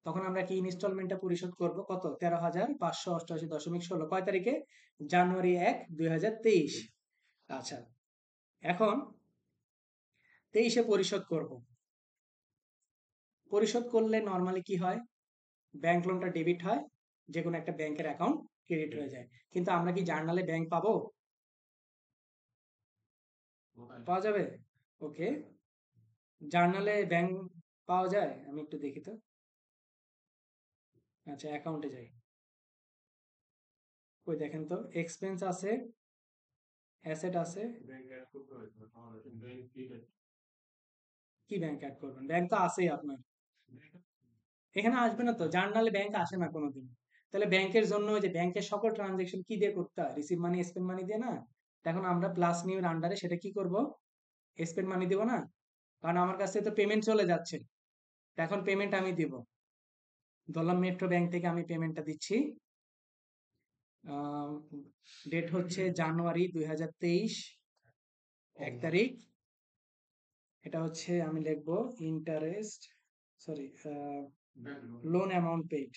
Speaker 1: তখন আমরা কি ইনস্টলমেন্টটা পরিশোধ করব কত? 13,588.16। কয় তারিখে? January 1, 2023। আচ্ছা, এখন 23-এ পরিশোধ করব। পরিশোধ করলে নর্মালি কি হয়, ব্যাংক লোনটা ডেবিট হয়, যে কোনো একটা ব্যাংকের অ্যাকাউন্ট ক্রেডিট হয়ে যায়। কিন্তু আমরা কি জার্নালে ব্যাংক পাবো? পাওয়া যাবে? ওকে, জার্নালে ব্যাংক পাওয়া যায়, আমি একটু দেখি তো। আচ্ছা, অ্যাকাউন্টে যাই, ওই দেখেন তো, এক্সপেন্স আছে, অ্যাসেট আছে। কি ব্যাংক অ্যাড করবেন? ব্যাংক তো আছেই আপনার এখানে, আসবে না তো, জার্নালে ব্যাংক আসে না কোনোদিন। তাহলে ব্যাংকের জন্য ওই যে ব্যাংকের সকল ট্রানজেকশন কি দিয়ে করতে হয়, রিসিভ মানি স্পেন্ড মানি দিয়ে না। এখন আমরা প্লাস নিউর আন্ডারে সেটা কি করব, স্পেন্ড মানি দিব না, কারণ আমার কাছে তো পেমেন্ট চলে যাচ্ছে। এখন পেমেন্ট আমি দিব, ধরলাম মেট্রো ব্যাংক থেকে আমি পেমেন্টটা দিচ্ছি। ডেট হচ্ছে January 2023, 1 তারিখ। এটা হচ্ছে আমি লিখবো interest, sorry, loan amount paid,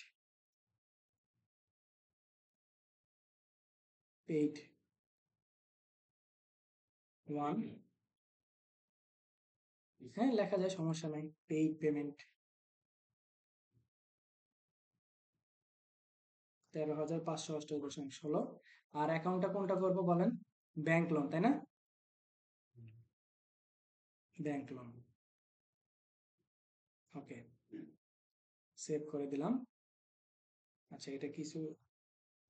Speaker 1: paid 1। হ্যাঁ, লেখা যায়, সমস্যা নাই, পেইড পেমেন্ট 13,588.16। আর অ্যাকাউন্টটা কোনটা করবো বলেন? ব্যাংক লোন, তাই না? ব্যাংক লোন, ওকে, সেভ করে দিলাম। আচ্ছা, এটা কিছু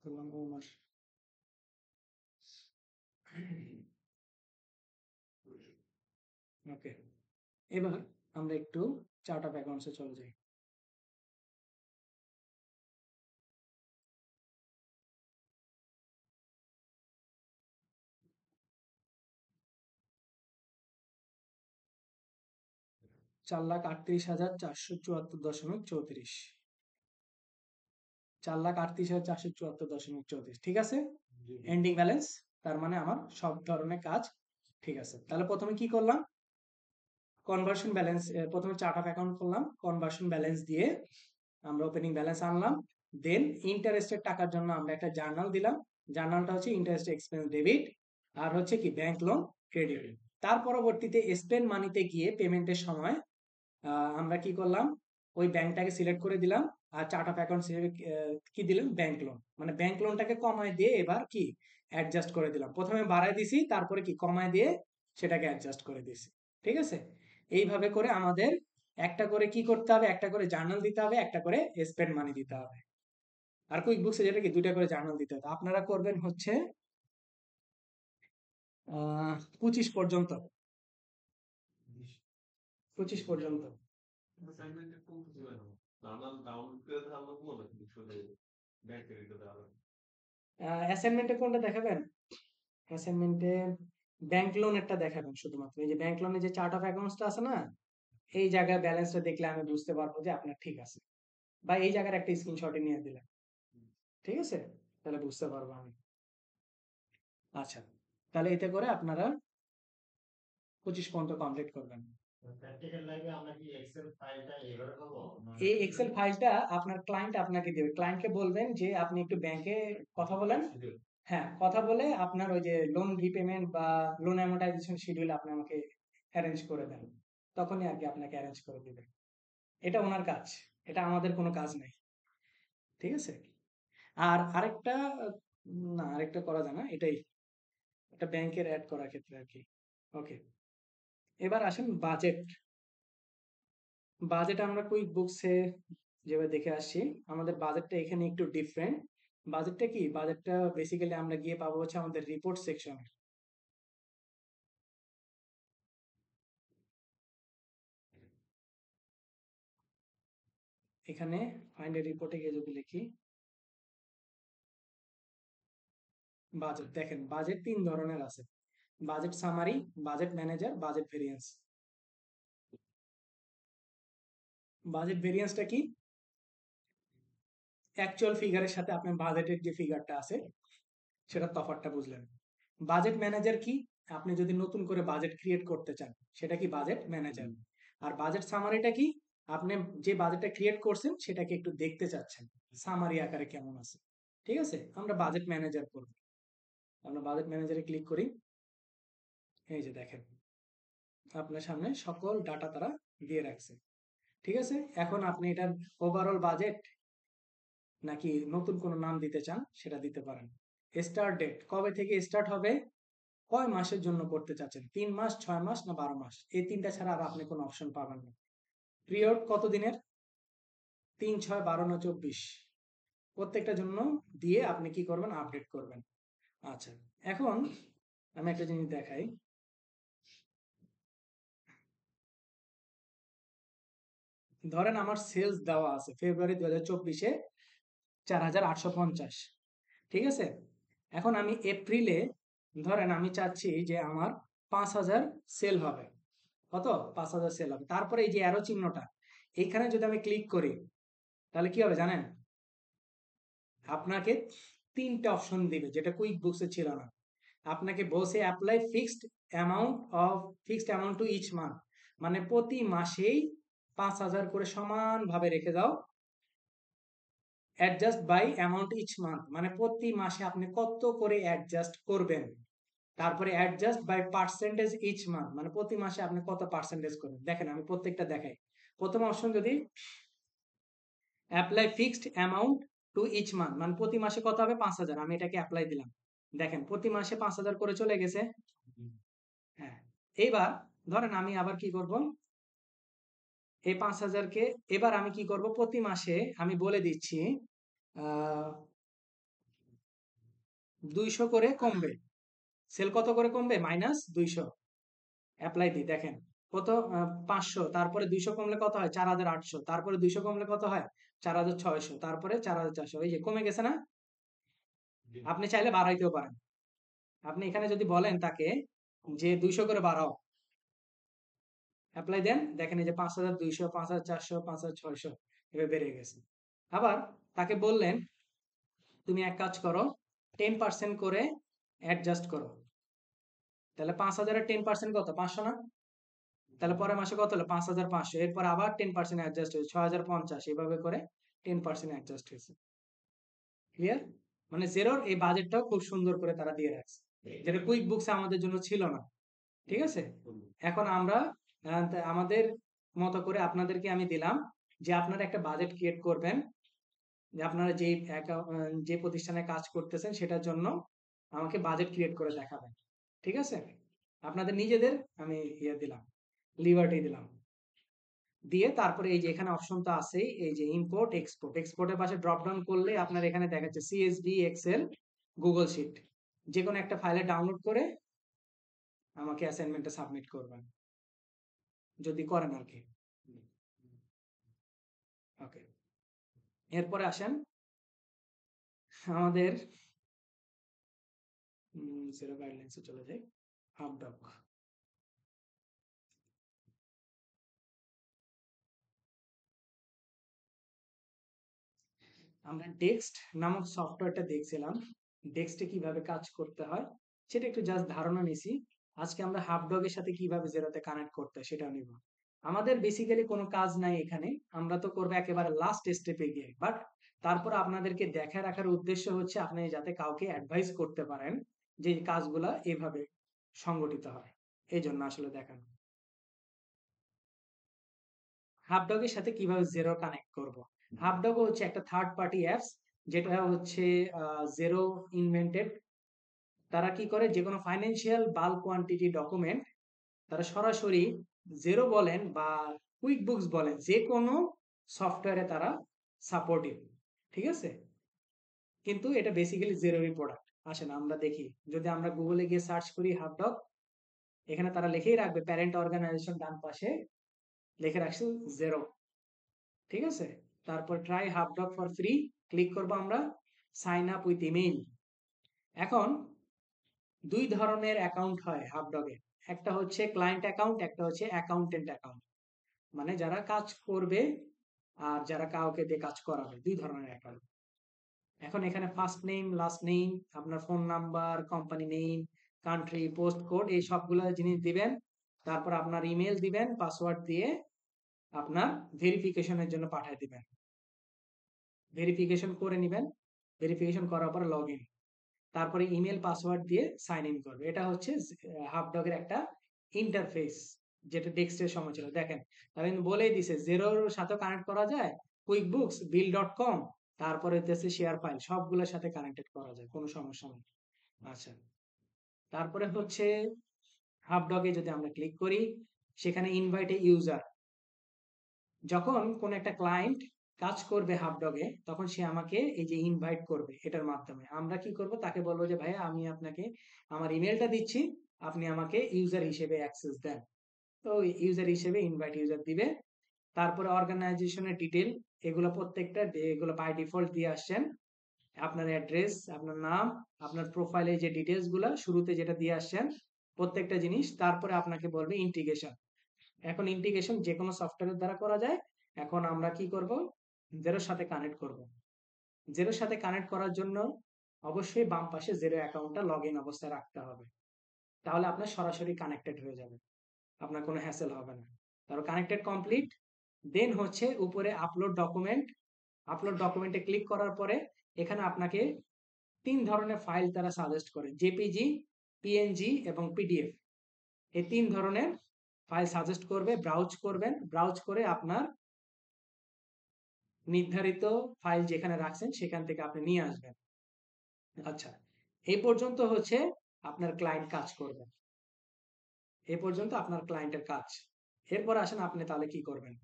Speaker 1: করলাম ও মাস। ওকে, এবার আমরা একটু চার্ট অফ অ্যাকাউন্টসে চলে যাই। 4,38,474.34, 4,38,474.34, ঠিক আছে। এন্ডিং ব্যালেন্স, তার মানে আমার সব ধরনের কাজ ঠিক আছে। তাহলে প্রথমে কি করলাম, কনভার্সন ব্যালেন্স, প্রথমে চার্ট অফ অ্যাকাউন্ট করলাম, কনভার্সন ব্যালেন্স দিয়ে আমরা ওপেনিং ব্যালেন্স আনলাম, দেন ইন্টারেস্টের টাকার জন্য আমরা একটা জার্নাল দিলাম, জার্নালটা হচ্ছে ইন্টারেস্ট এক্সপেন্স ডেবিট, আর হচ্ছে কি ব্যাংক লোন ক্রেডিট। তার পরবর্তীতে স্পেন্ড মানিতে গিয়ে পেমেন্টের সময় আমরা কি করলাম, ওই ব্যাংকটাকে সিলেক্ট করে দিলাম, আর চার্ট অফ অ্যাকাউন্ট কি দিলাম, ব্যাংক লোন, মানে ব্যাংক লোনটাকে কমায় দিয়ে এবার কি অ্যাডজাস্ট করে দিলাম, প্রথমে বাড়ায় দিছি তারপরে কি কমায় দিয়ে সেটাকে অ্যাডজাস্ট করে দিছি, ঠিক আছে। এইভাবে করে আমাদের একটা করে কি করতে হবে, একটা করে জার্নাল দিতে হবে, একটা করে স্পেন্ড মানি দিতে হবে। আর কুইক বুকসে যেটা কি দুইটা করে জার্নাল দিতে হবে। আপনারা করবেন হচ্ছে 25 পর্যন্ত, 25 পর্যন্ত। অ্যাসাইনমেন্টে কোনটা দেখাবেন, অ্যাসাইনমেন্টে ব্যাংক লোনেরটা দেখাবেন শুধুমাত্র। এই যে ব্যাংক লোনের যে চার্ট অফ অ্যাকাউন্টসটা আছে না, এই জায়গায় ব্যালেন্সটা দেখলে আমি বুঝতে পারবো যে আপনার ঠিক আছে, বা এই জায়গার একটা স্ক্রিনশটে নিয়ে দিলেন, ঠিক আছে, তাহলে বুঝতে পারবো আমি। আচ্ছা, তাহলে এতে করে আপনারা 25 পর্যন্ত কমপ্লিট করবেন। এই এক্সেল ফাইলটা আপনার ক্লায়েন্ট আপনাকে দেবে, ক্লায়েন্টকে বলবেন যে আপনি একটু ব্যাংকে কথা বলেন, হ্যাঁ কথা বলে আপনার ওই যে লোন রিপেমেন্ট বা লোন অ্যামortization শিডিউল আপনি আমাকে অ্যারেঞ্জ করে দেন, তখনই আর কি আপনাকে অ্যারেঞ্জ করে দিবে। এটা ওনার কাজ, এটা আমাদের কোনো কাজ নেই, ঠিক আছে। আর আরেকটা, না আরেকটা করা যায় না, এটাই, এটা ব্যাংকের অ্যাড করার ক্ষেত্রে আর কি। ওকে, এবার আসেন বাজেট। বাজেট আমরা কুইক বুকসে যেভাবে দেখে আসছি, আমাদের বাজেটটা এখানে একটু ডিফারেন্ট। বাজেটটা কি, বাজেটটা বেসিক্যালি আমরা গিয়ে পাবো হচ্ছে আমাদের রিপোর্ট সেকশনে। এখানে ফাইন্ড রিপোর্টে গিয়ে যদি লিখি বাজেট, দেখেন বাজেট 3 ধরনের আছে, budget summary, budget manager, budget variance. Budget ভেরিয়েন্সটা কি, অ্যাকচুয়াল ফিগারের সাথে আপনার বাজেটের যে ফিগারটা আছে সেটা তফাৎটা বুঝলেন। বাজেট ম্যানেজার কি, আপনি যদি নতুন করে বাজেট ক্রিয়েট করতে চান সেটা কি বাজেট ম্যানেজার। আর বাজেট সামারিটা কি, আপনি যে বাজেটটা ক্রিয়েট করছেন সেটাকে একটু দেখতে চাচ্ছেন সামারি আকারে কেমন আছে, ঠিক আছে। আমরা বাজেট ম্যানেজার করব, আমরা বাজেট ম্যানেজারে ক্লিক করি, এই যে দেখেন আপনার সামনে সকল ডাটা তারা দিয়ে রাখছে, ঠিক আছে। এখন আপনি এটার ওভারঅল বাজেট নাকি নতুন কোনো নাম দিতে চান সেটা দিতে পারেন। স্টার্ট ডেট, কবে থেকে স্টার্ট হবে, কয় মাসের জন্য করতে চাচ্ছেন, 3 মাস, 6 মাস না 12 মাস, এই তিনটা ছাড়া আর আপনি কোনো অপশন পাবেন না। পিরিয়ড কত দিনের, 3, 6, 12 না 24, প্রত্যেকটা জন্য দিয়ে আপনি কি করবেন, আপডেট করবেন। আচ্ছা, এখন আমি একটা জিনিস দেখাই, ধরেন আমার সেলস দেওয়া আছে ফেব্রুয়ারি 2024-এ 4,850, ঠিক আছে। এখন আমি এপ্রিলে ধরেন আমি চাচ্ছি যে আমার 5,000 সেল হবে, কত, 5,000 সেল হবে। তারপরে এই যে অ্যারো চিহ্নটা, এইখানে যদি আমি ক্লিক করি তাহলে কি হবে জানেন, আপনাকে 3টা অপশন দিবে যেটা কুইক বুকসে ছিল না। আপনাকে বলছে apply fixed amount to each month, মানে প্রতি মাসেই 5,000 করে সমানভাবে রেখে দাও। Adjust by amount each month, মানে প্রতি মাসে আপনি কত করে অ্যাডজাস্ট করবেন। তারপরে adjust by percentage each month, মানে প্রতি মাসে আপনি কত পার্সেন্টেজ করবেন। দেখেন আমি প্রত্যেকটা দেখাই। প্রথম অপশন যদি apply fixed amount to each month, মানে প্রতি মাসে কত হবে, 5,000, আমি এটাকে অ্যাপ্লাই দিলাম, দেখেন প্রতি মাসে 5,000 করে চলে গেছে। হ্যাঁ, এইবার ধরেন আমি আবার কি করব, এই 5,000-কে এবার আমি কি করব, প্রতি মাসে আমি বলে দিচ্ছি 200 করে কমবে, সেল কত করে কমবে, -200, অ্যাপ্লাই দিই, দেখেন কত, 500, তারপরে 200 কমলে কত হয়, 4,800, তারপরে 200 কমলে কত হয়, 4,600, তারপরে 4,400, এই যে কমে গেছে না। আপনি চাইলে বাড়াইতেও পারেন, আপনি এখানে যদি বলেন তাকে যে 200 করে বাড়াও, অ্যাপ্লাই দেন, দেখেন এই যে 5,200, 5,400, 5,600 এভাবে বেড়ে গেছে। আবার তাকে বললেন তুমি এক কাজ করো, 10% করে অ্যাডজাস্ট করো। তাহলে 5,000 এর 10% কত? 500 না? তাহলে পরের মাসে কত হলো? 5,500। এরপর আবার 10% অ্যাডজাস্ট হয়েছে 6,050। এভাবে করে 10% অ্যাডজাস্ট হয়েছে। ক্লিয়ার? মানে জেরোর এই বাজেটটাও খুব সুন্দর করে তারা দিয়ে রাখছে, যেটা কুইক বুকস আমাদের জন্য ছিল না। ঠিক আছে? এখন আমরা আমাদের মতো করে আপনাদেরকে আমি দিলাম যে আপনারা একটা বাজেট ক্রিয়েট করবেন, যে আপনারা যে প্রতিষ্ঠানে কাজ করতেছেন সেটার জন্য আমাকে বাজেট ক্রিয়েট করে দেখাবেন। ঠিক আছে? আপনাদের নিজেদের আমি দিলাম, লিবার্টি দিলাম। দিয়ে তারপরে এই যে এখানে অপশন তো আছেই, এই যে ইম্পোর্ট এক্সপোর্ট, এক্সপোর্টের পাশে ড্রপ ডাউন করলে আপনার এখানে দেখাচ্ছে সিএসভি, এক্সেল, গুগল শিট, যে কোনো একটা ফাইলে ডাউনলোড করে আমাকে অ্যাসাইনমেন্টটা সাবমিট করবেন, যদি করেন আর কি। ওকে, এরপরে আসেন আমাদের জিরো গাইডলাইন্সে চলে যাই। হাবডক, আমরা ডেক্সট নামক সফটওয়্যারটা দেখছিলাম, ডেক্সটে কিভাবে কাজ করতে হয় সেটা একটু জাস্ট ধারণা নিছি। আজকে আমরা হাবডগের সাথে কিভাবে জেরোতে কানেক্ট করতে হয় সেটা নিব। আমাদের বেসিক্যালি কোনো কাজ নাই এখানে, আমরা তো করবো একেবারে লাস্ট স্টেপে গিয়ে। বাট তারপর আপনাদেরকে দেখা রাখার উদ্দেশ্য হচ্ছে আপনি যাতে কাউকে অ্যাডভাইস করতে পারেন যে কাজগুলা এভাবে সংগঠিত হয়, এই জন্য আসলে দেখানো। হাবডগের সাথে কিভাবে জেরো কানেক্ট করব। হাবডগ হচ্ছে একটা থার্ড পার্টি অ্যাপস, যেটা হচ্ছে জেরো ইনভেন্টেড। তারা কি করে, যে কোনো ফাইন্যান্সিয়াল বাল্ক কোয়ান্টিটি ডকুমেন্ট তারা সরাসরি জেরো বলেন বা কুইক বুকস বলেন, যে কোনো সফটওয়্যারে তারা সাপোর্টিভ। ঠিক আছে? কিন্তু এটা বেসিক্যালি জেরোরই প্রোডাক্ট। আসেন আমরা দেখি, যদি আমরা গুগলে গিয়ে সার্চ করি হাবডগ, এখানে তারা লিখেই রাখবে প্যারেন্ট অর্গানাইজেশন, ডান পাশে লিখে রাখছে জেরো। ঠিক আছে? তারপর ট্রাই হাবডগ ফর ফ্রি, ক্লিক করবো আমরা, সাইন আপ উইথ ইমেইল। এখন দুই ধরনের অ্যাকাউন্ট হয় হাবডগে, একটা হচ্ছে ক্লায়েন্ট অ্যাকাউন্ট, একটা হচ্ছে অ্যাকাউন্টেন্ট অ্যাকাউন্ট, মানে যারা কাজ করবে আর যারা কাউকে দিয়ে কাজ করাবে, দুই ধরনের অ্যাকাউন্ট। এখন এখানে ফার্স্ট নেম, লাস্ট নেম, আপনার phone number, company name, country, post code, এই সবগুলো জিনিস দিবেন। তারপর আপনার ইমেল দিবেন, পাসওয়ার্ড দিয়ে আপনার ভেরিফিকেশনের জন্য পাঠিয়ে দিবেন। ভেরিফিকেশন করে নেবেন, ভেরিফিকেশন করার পর লগ ইন, তারপরে ইমেল পাসওয়ার্ড দিয়ে সাইন ইন করবে। এটা হচ্ছে হাবডগের একটা ইন্টারফেস, যেটা ডেস্কের সময় ছিল। দেখেন তাহলে বলেই দিছে জেরোর সাথে কানেক্ট করা যায়, কুইক বুকস, bill.com, তারপরে হচ্ছে শেয়ার ফাইল, সবগুলোর সাথে কানেক্টেড করা যায়, কোনো সমস্যা নেই। আচ্ছা, তারপরে হচ্ছে হাবডগে যদি আমরা ক্লিক করি, সেখানে ইনভাইট এ ইউজার, যখন কোন একটা ক্লায়েন্ট কাজ করবে হাবডগে, তখন সে আমাকে এই যে ইনভাইট করবে, এটার মাধ্যমে আমরা কি করব, তাকে বলবো যে ভাইয়া আমি আপনাকে আমার ইমেলটা দিচ্ছি, আপনি আমাকে ইউজার হিসেবে অ্যাক্সেস দেন। তো ইউজার হিসেবে ইনভাইট ইউজার দিবে। তারপরে অর্গানাইজেশনের ডিটেল, এগুলো প্রত্যেকটা এগুলো বাই ডিফল্ট দিয়ে আসছেন, আপনার অ্যাড্রেস, আপনার নাম, আপনার প্রোফাইলে যে ডিটেলস গুলো শুরুতে যেটা দিয়ে আসছেন প্রত্যেকটা জিনিস। তারপরে আপনাকে বলবে ইন্টিগ্রেশন। এখন ইন্টিগ্রেশন যে কোনো সফটওয়্যারের দ্বারা করা যায়। এখন আমরা কি করব, জেরোর সাথে কানেক্ট করব। জেরোর সাথে কানেক্ট করার জন্য অবশ্যই বাম পাশে জেরো অ্যাকাউন্টটা লগ ইন অবস্থায় রাখতে হবে, তাহলে আপনার সরাসরি কানেক্টেড হয়ে যাবে, আপনার কোনো হ্যাসেল হবে না। তারপর কানেক্টেড কমপ্লিট, দেন হচ্ছে উপরে আপলোড ডকুমেন্ট। আপলোড ডকুমেন্টে ক্লিক করার পরে এখানে আপনাকে তিন ধরনের ফাইল তারা সাজেস্ট করে, জেপিজি, পিএনজি এবং পিডিএফ। এই তিন ধরনের ফাইল সাজেস্ট করবে, ব্রাউজ করবেন, ব্রাউজ করে আপনার নির্ধারিত ফাইল যেখানে রাখছেন সেখান থেকে আপনি নিয়ে আসবেন। আচ্ছা, এই পর্যন্ত হচ্ছে আপনার ক্লায়েন্ট কাজ করবে, এই পর্যন্ত আপনার ক্লায়েন্টের কাজ। এরপর আসেন আপনি তাহলে কি করবেন।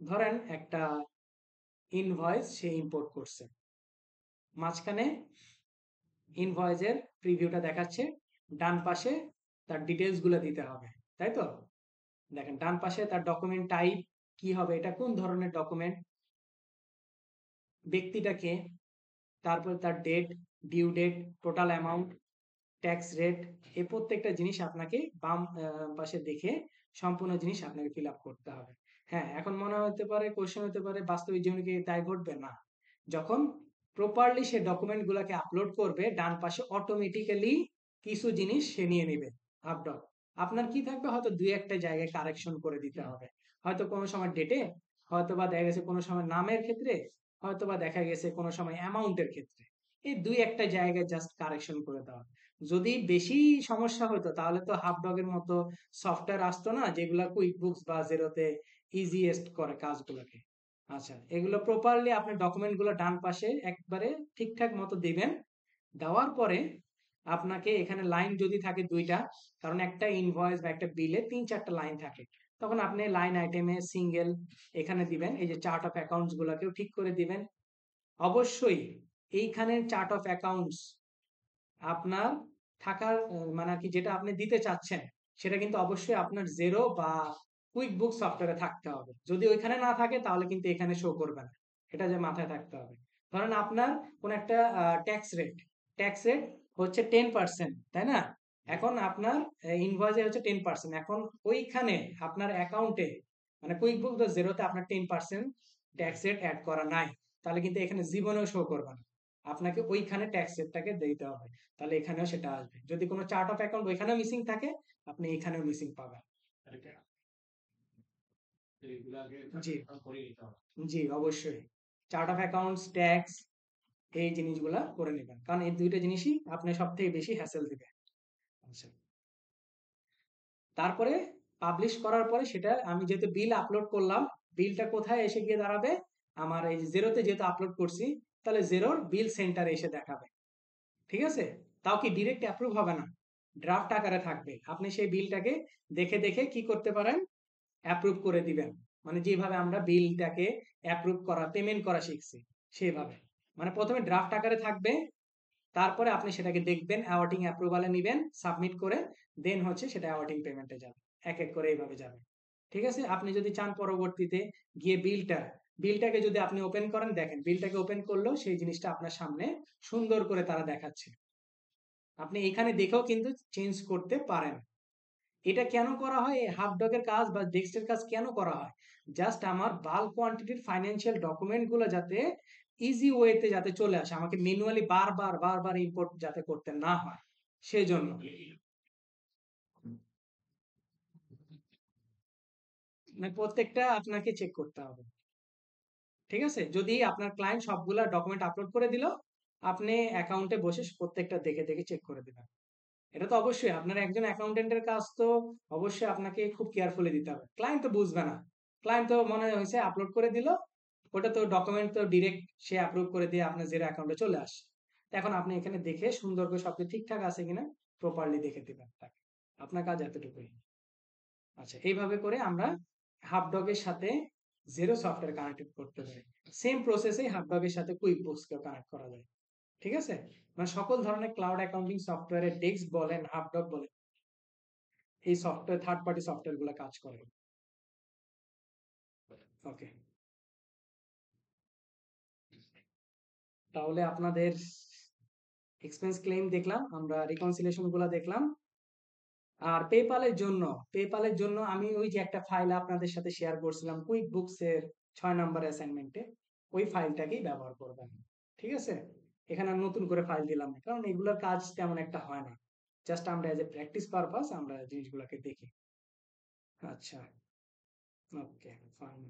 Speaker 1: ধরেন একটা ইনভয়েস সে ইম্পোর্ট করছে, মাঝখানে ইনভয়েসের প্রিভিউটা দেখাচ্ছে, ডান পাশে তার ডিটেলস গুলো দিতে হবে, তাই তো? দেখেন ডান পাশে তার ডকুমেন্ট টাইপ কি হবে, এটা কোন ধরনের ডকুমেন্ট, ব্যক্তিটা কে, তারপর তার date, due date, total amount, tax rate, এই প্রত্যেকটা জিনিস আপনাকে বাম পাশে দেখে সম্পূর্ণ জিনিস আপনাকে ফিল আপ করতে হবে। হ্যাঁ, এখন মনে হতে পারে, কোশ্চেন হতে পারে বাস্তবিক জীবনে কি তাই ঘটবে? না। যখন প্রপারলি সে ডকুমেন্ট গুলাকে আপলোড করবে, ডান পাশে অটোমেটিক্যালি কিছু জিনিস সে নিয়ে নেবে আপডক। আপনার কি থাকবে, হয়তো দুই একটা জায়গায় কারেকশন করে দিতে হবে, হয়তো কোনো সময় ডেটে, হয়তো বা দেখা গেছে কোনো সময় নামের ক্ষেত্রে, হয়তো বা দেখা গেছে কোনো সময় অ্যামাউন্টের ক্ষেত্রে। এই দুই একটা জায়গায় জাস্ট কারেকশন করে দেওয়া। যদি বেশি সমস্যা হতো তাহলে তো হাফডগের মতো সফটওয়্যার আসতো না, যেগুলা কুইক বুকস বা জেরোতে ইজিয়েস্ট করে কাজগুলোকে। আচ্ছা, এগুলো প্রপারলি আপনি ডকুমেন্ট গুলো ডান পাশে একবারে ঠিকঠাক মতো দিবেন। দেওয়ার পরে আপনাকে এখানে লাইন যদি থাকে দুইটা, কারণ একটা ইনভয়েস বা একটা বিলে ৩-৪টা লাইন থাকে, তখন আপনি লাইন আইটেমে সিঙ্গেল এখানে দিবেন। এই যে চার্ট অফ অ্যাকাউন্টস গুলাকেও ঠিক করে দিবেন। অবশ্যই এইখানে চার্ট অফ অ্যাকাউন্টস আপনার থাকার মানে কি, যেটা আপনি দিতে চাচ্ছেন সেটা কিন্তু অবশ্যই আপনার জেরো বা কুইক বুক সফটওয়্যারে থাকতে হবে। যদি ওইখানে না থাকে তাহলে কিন্তু এখানে শো করবে না। এটা যে মাথায় থাকতে হবে। ধরেন আপনার কোন একটা ট্যাক্স রেট হচ্ছে 10%, তাই না? এখন আপনার ইনভয়েসে হচ্ছে 10%। এখন ওইখানে আপনার অ্যাকাউন্টে মানে কুইক বুক বা জেরোতে আপনার 10% ট্যাক্স রেট অ্যাড করা নাই, তাহলে কিন্তু এখানে জীবনেও শো করবে না। আপনাকে ওইখানে ট্যাক্স রেটটাকে দিতে হবে, তাহলে এখানেও সেটা আসবে। যদি কোনো চার্ট অফ অ্যাকাউন্ট ওইখানেও মিসিং থাকে, আপনি এখানেও মিসিং পাবেন। জি, জি, অবশ্যই চার্ট অফ অ্যাকাউন্টস, ট্যাক্স, এই জিনিসগুলা করে নেবেন, কারণ এই দুইটা জিনিসই আপনি সব থেকে বেশি হ্যাসেল দিবে। আচ্ছা, তারপরে পাবলিশ করার পরে সেটা আমি যেহেতু বিল আপলোড করলাম, বিলটা কোথায় এসে গিয়ে দাঁড়াবে, আমার এই জেরোতে যেহেতু আপলোড করছি, তাহলে জেরোর বিল সেন্টারে এসে দেখাবে। ঠিক আছে? তাও কি ডিরেক্ট অ্যাপ্রুভ হবে না, ড্রাফট আকারে থাকবে। আপনি সেই বিলটাকে দেখে দেখে কি করতে পারেন, অ্যাপ্রুভ করে দিবেন। মানে যেভাবে আমরা বিলটাকে অ্যাপ্রুভ করা, পেমেন্ট করা শিখছি সেভাবে। মানে প্রথমে ড্রাফট আকারে থাকবে, তারপরে আপনি সেটাকে দেখবেন, অ্যাওয়ার্ডিং অ্যাপ্রুভালে নিবেন, সাবমিট করে দেন হচ্ছে সেটা অ্যাওয়ার্ডিং পেমেন্টে যাবে। এক এক করে এইভাবে যাবে। ঠিক আছে? আপনি যদি চান পরবর্তীতে গিয়ে বিলটাকে যদি আপনি ওপেন করেন, দেখেন বিলটাকে ওপেন করলেও সেই জিনিসটা আপনার সামনে সুন্দর করে তারা দেখাচ্ছে। আপনি এখানে দেখেও কিন্তু চেঞ্জ করতে পারেন। এটা কেন করা হয়, এই হাফডগের কাজ বা ডেস্কের কাজ কেন করা হয়, জাস্ট আমার বাল্ক কোয়ান্টিটির ফাইন্যান্সিয়াল ডকুমেন্ট গুলো যাতে ইজি ওয়েতে যাতে চলে আসে, আমাকে ম্যানুয়ালি বারবার বারবার ইম্পোর্ট যাতে করতে না হয়, সেই জন্য। মানে প্রত্যেকটা আপনাকে চেক করতে হবে। ঠিক আছে? যদি আপনার ক্লায়েন্ট সবগুলা ডকুমেন্ট আপলোড করে দিল, আপনি অ্যাকাউন্টে বসে প্রত্যেকটা দেখে দেখে চেক করে দিবেন। এটা তো অবশ্যই আপনার একজন অ্যাকাউন্টেন্টের কাজ, তো অবশ্যই আপনাকে খুব কেয়ারফুলি দিতে হবে। ক্লায়েন্ট তো বুঝবে না, ক্লায়েন্ট তো মনে হয়েছে আপলোড করে দিল, ওটা তো ডকুমেন্ট তো ডিরেক্ট সে অ্যাপ্রুভ করে দিয়ে আপনার জিরো অ্যাকাউন্টে চলে আসে। এখন আপনি এখানে দেখে সুন্দর করে সবকিছু ঠিকঠাক আছে কিনা প্রপারলি দেখে দিবেন তাকে। আপনার কাজ এতটুকুই। আচ্ছা, এইভাবে করে আমরা হাফডগের সাথে জেরো সফটওয়্যার কানেক্টেড করতে পারি। সেম প্রসেসে হাফডগের সাথে কুইক বুকসকেও কানেক্ট করা যায়। ঠিক আছে? মানে সকল ধরনের ক্লাউড অ্যাকাউন্টিং সফটওয়্যারে ডেস্ক বলেন, হাফডগ বলেন, এই সফটওয়্যার থার্ড পার্টি সফটওয়্যার গুলো কাজ করে। ওকে, তাহলে আপনাদের এক্সপেন্স ক্লেম দেখলাম, আমরা রিকনসিলিয়েশন গুলো দেখলাম। আর পেপালের জন্য আমি ওই যে একটা ফাইল আপনাদের সাথে শেয়ার করছিলাম কুইক বুকস এর 6 নম্বর অ্যাসাইনমেন্টে, ওই ফাইলটাকেই ব্যবহার করবেন। ঠিক আছে? এখানে আর নতুন করে ফাইল দিলাম না, কারণ এগুলোর কাজ তেমন একটা হয় না। জাস্ট আমরা এজ এ প্র্যাকটিস পারপাস আমরা জিনিসগুলোকে দেখি। আচ্ছা, ওকে, ফাইন।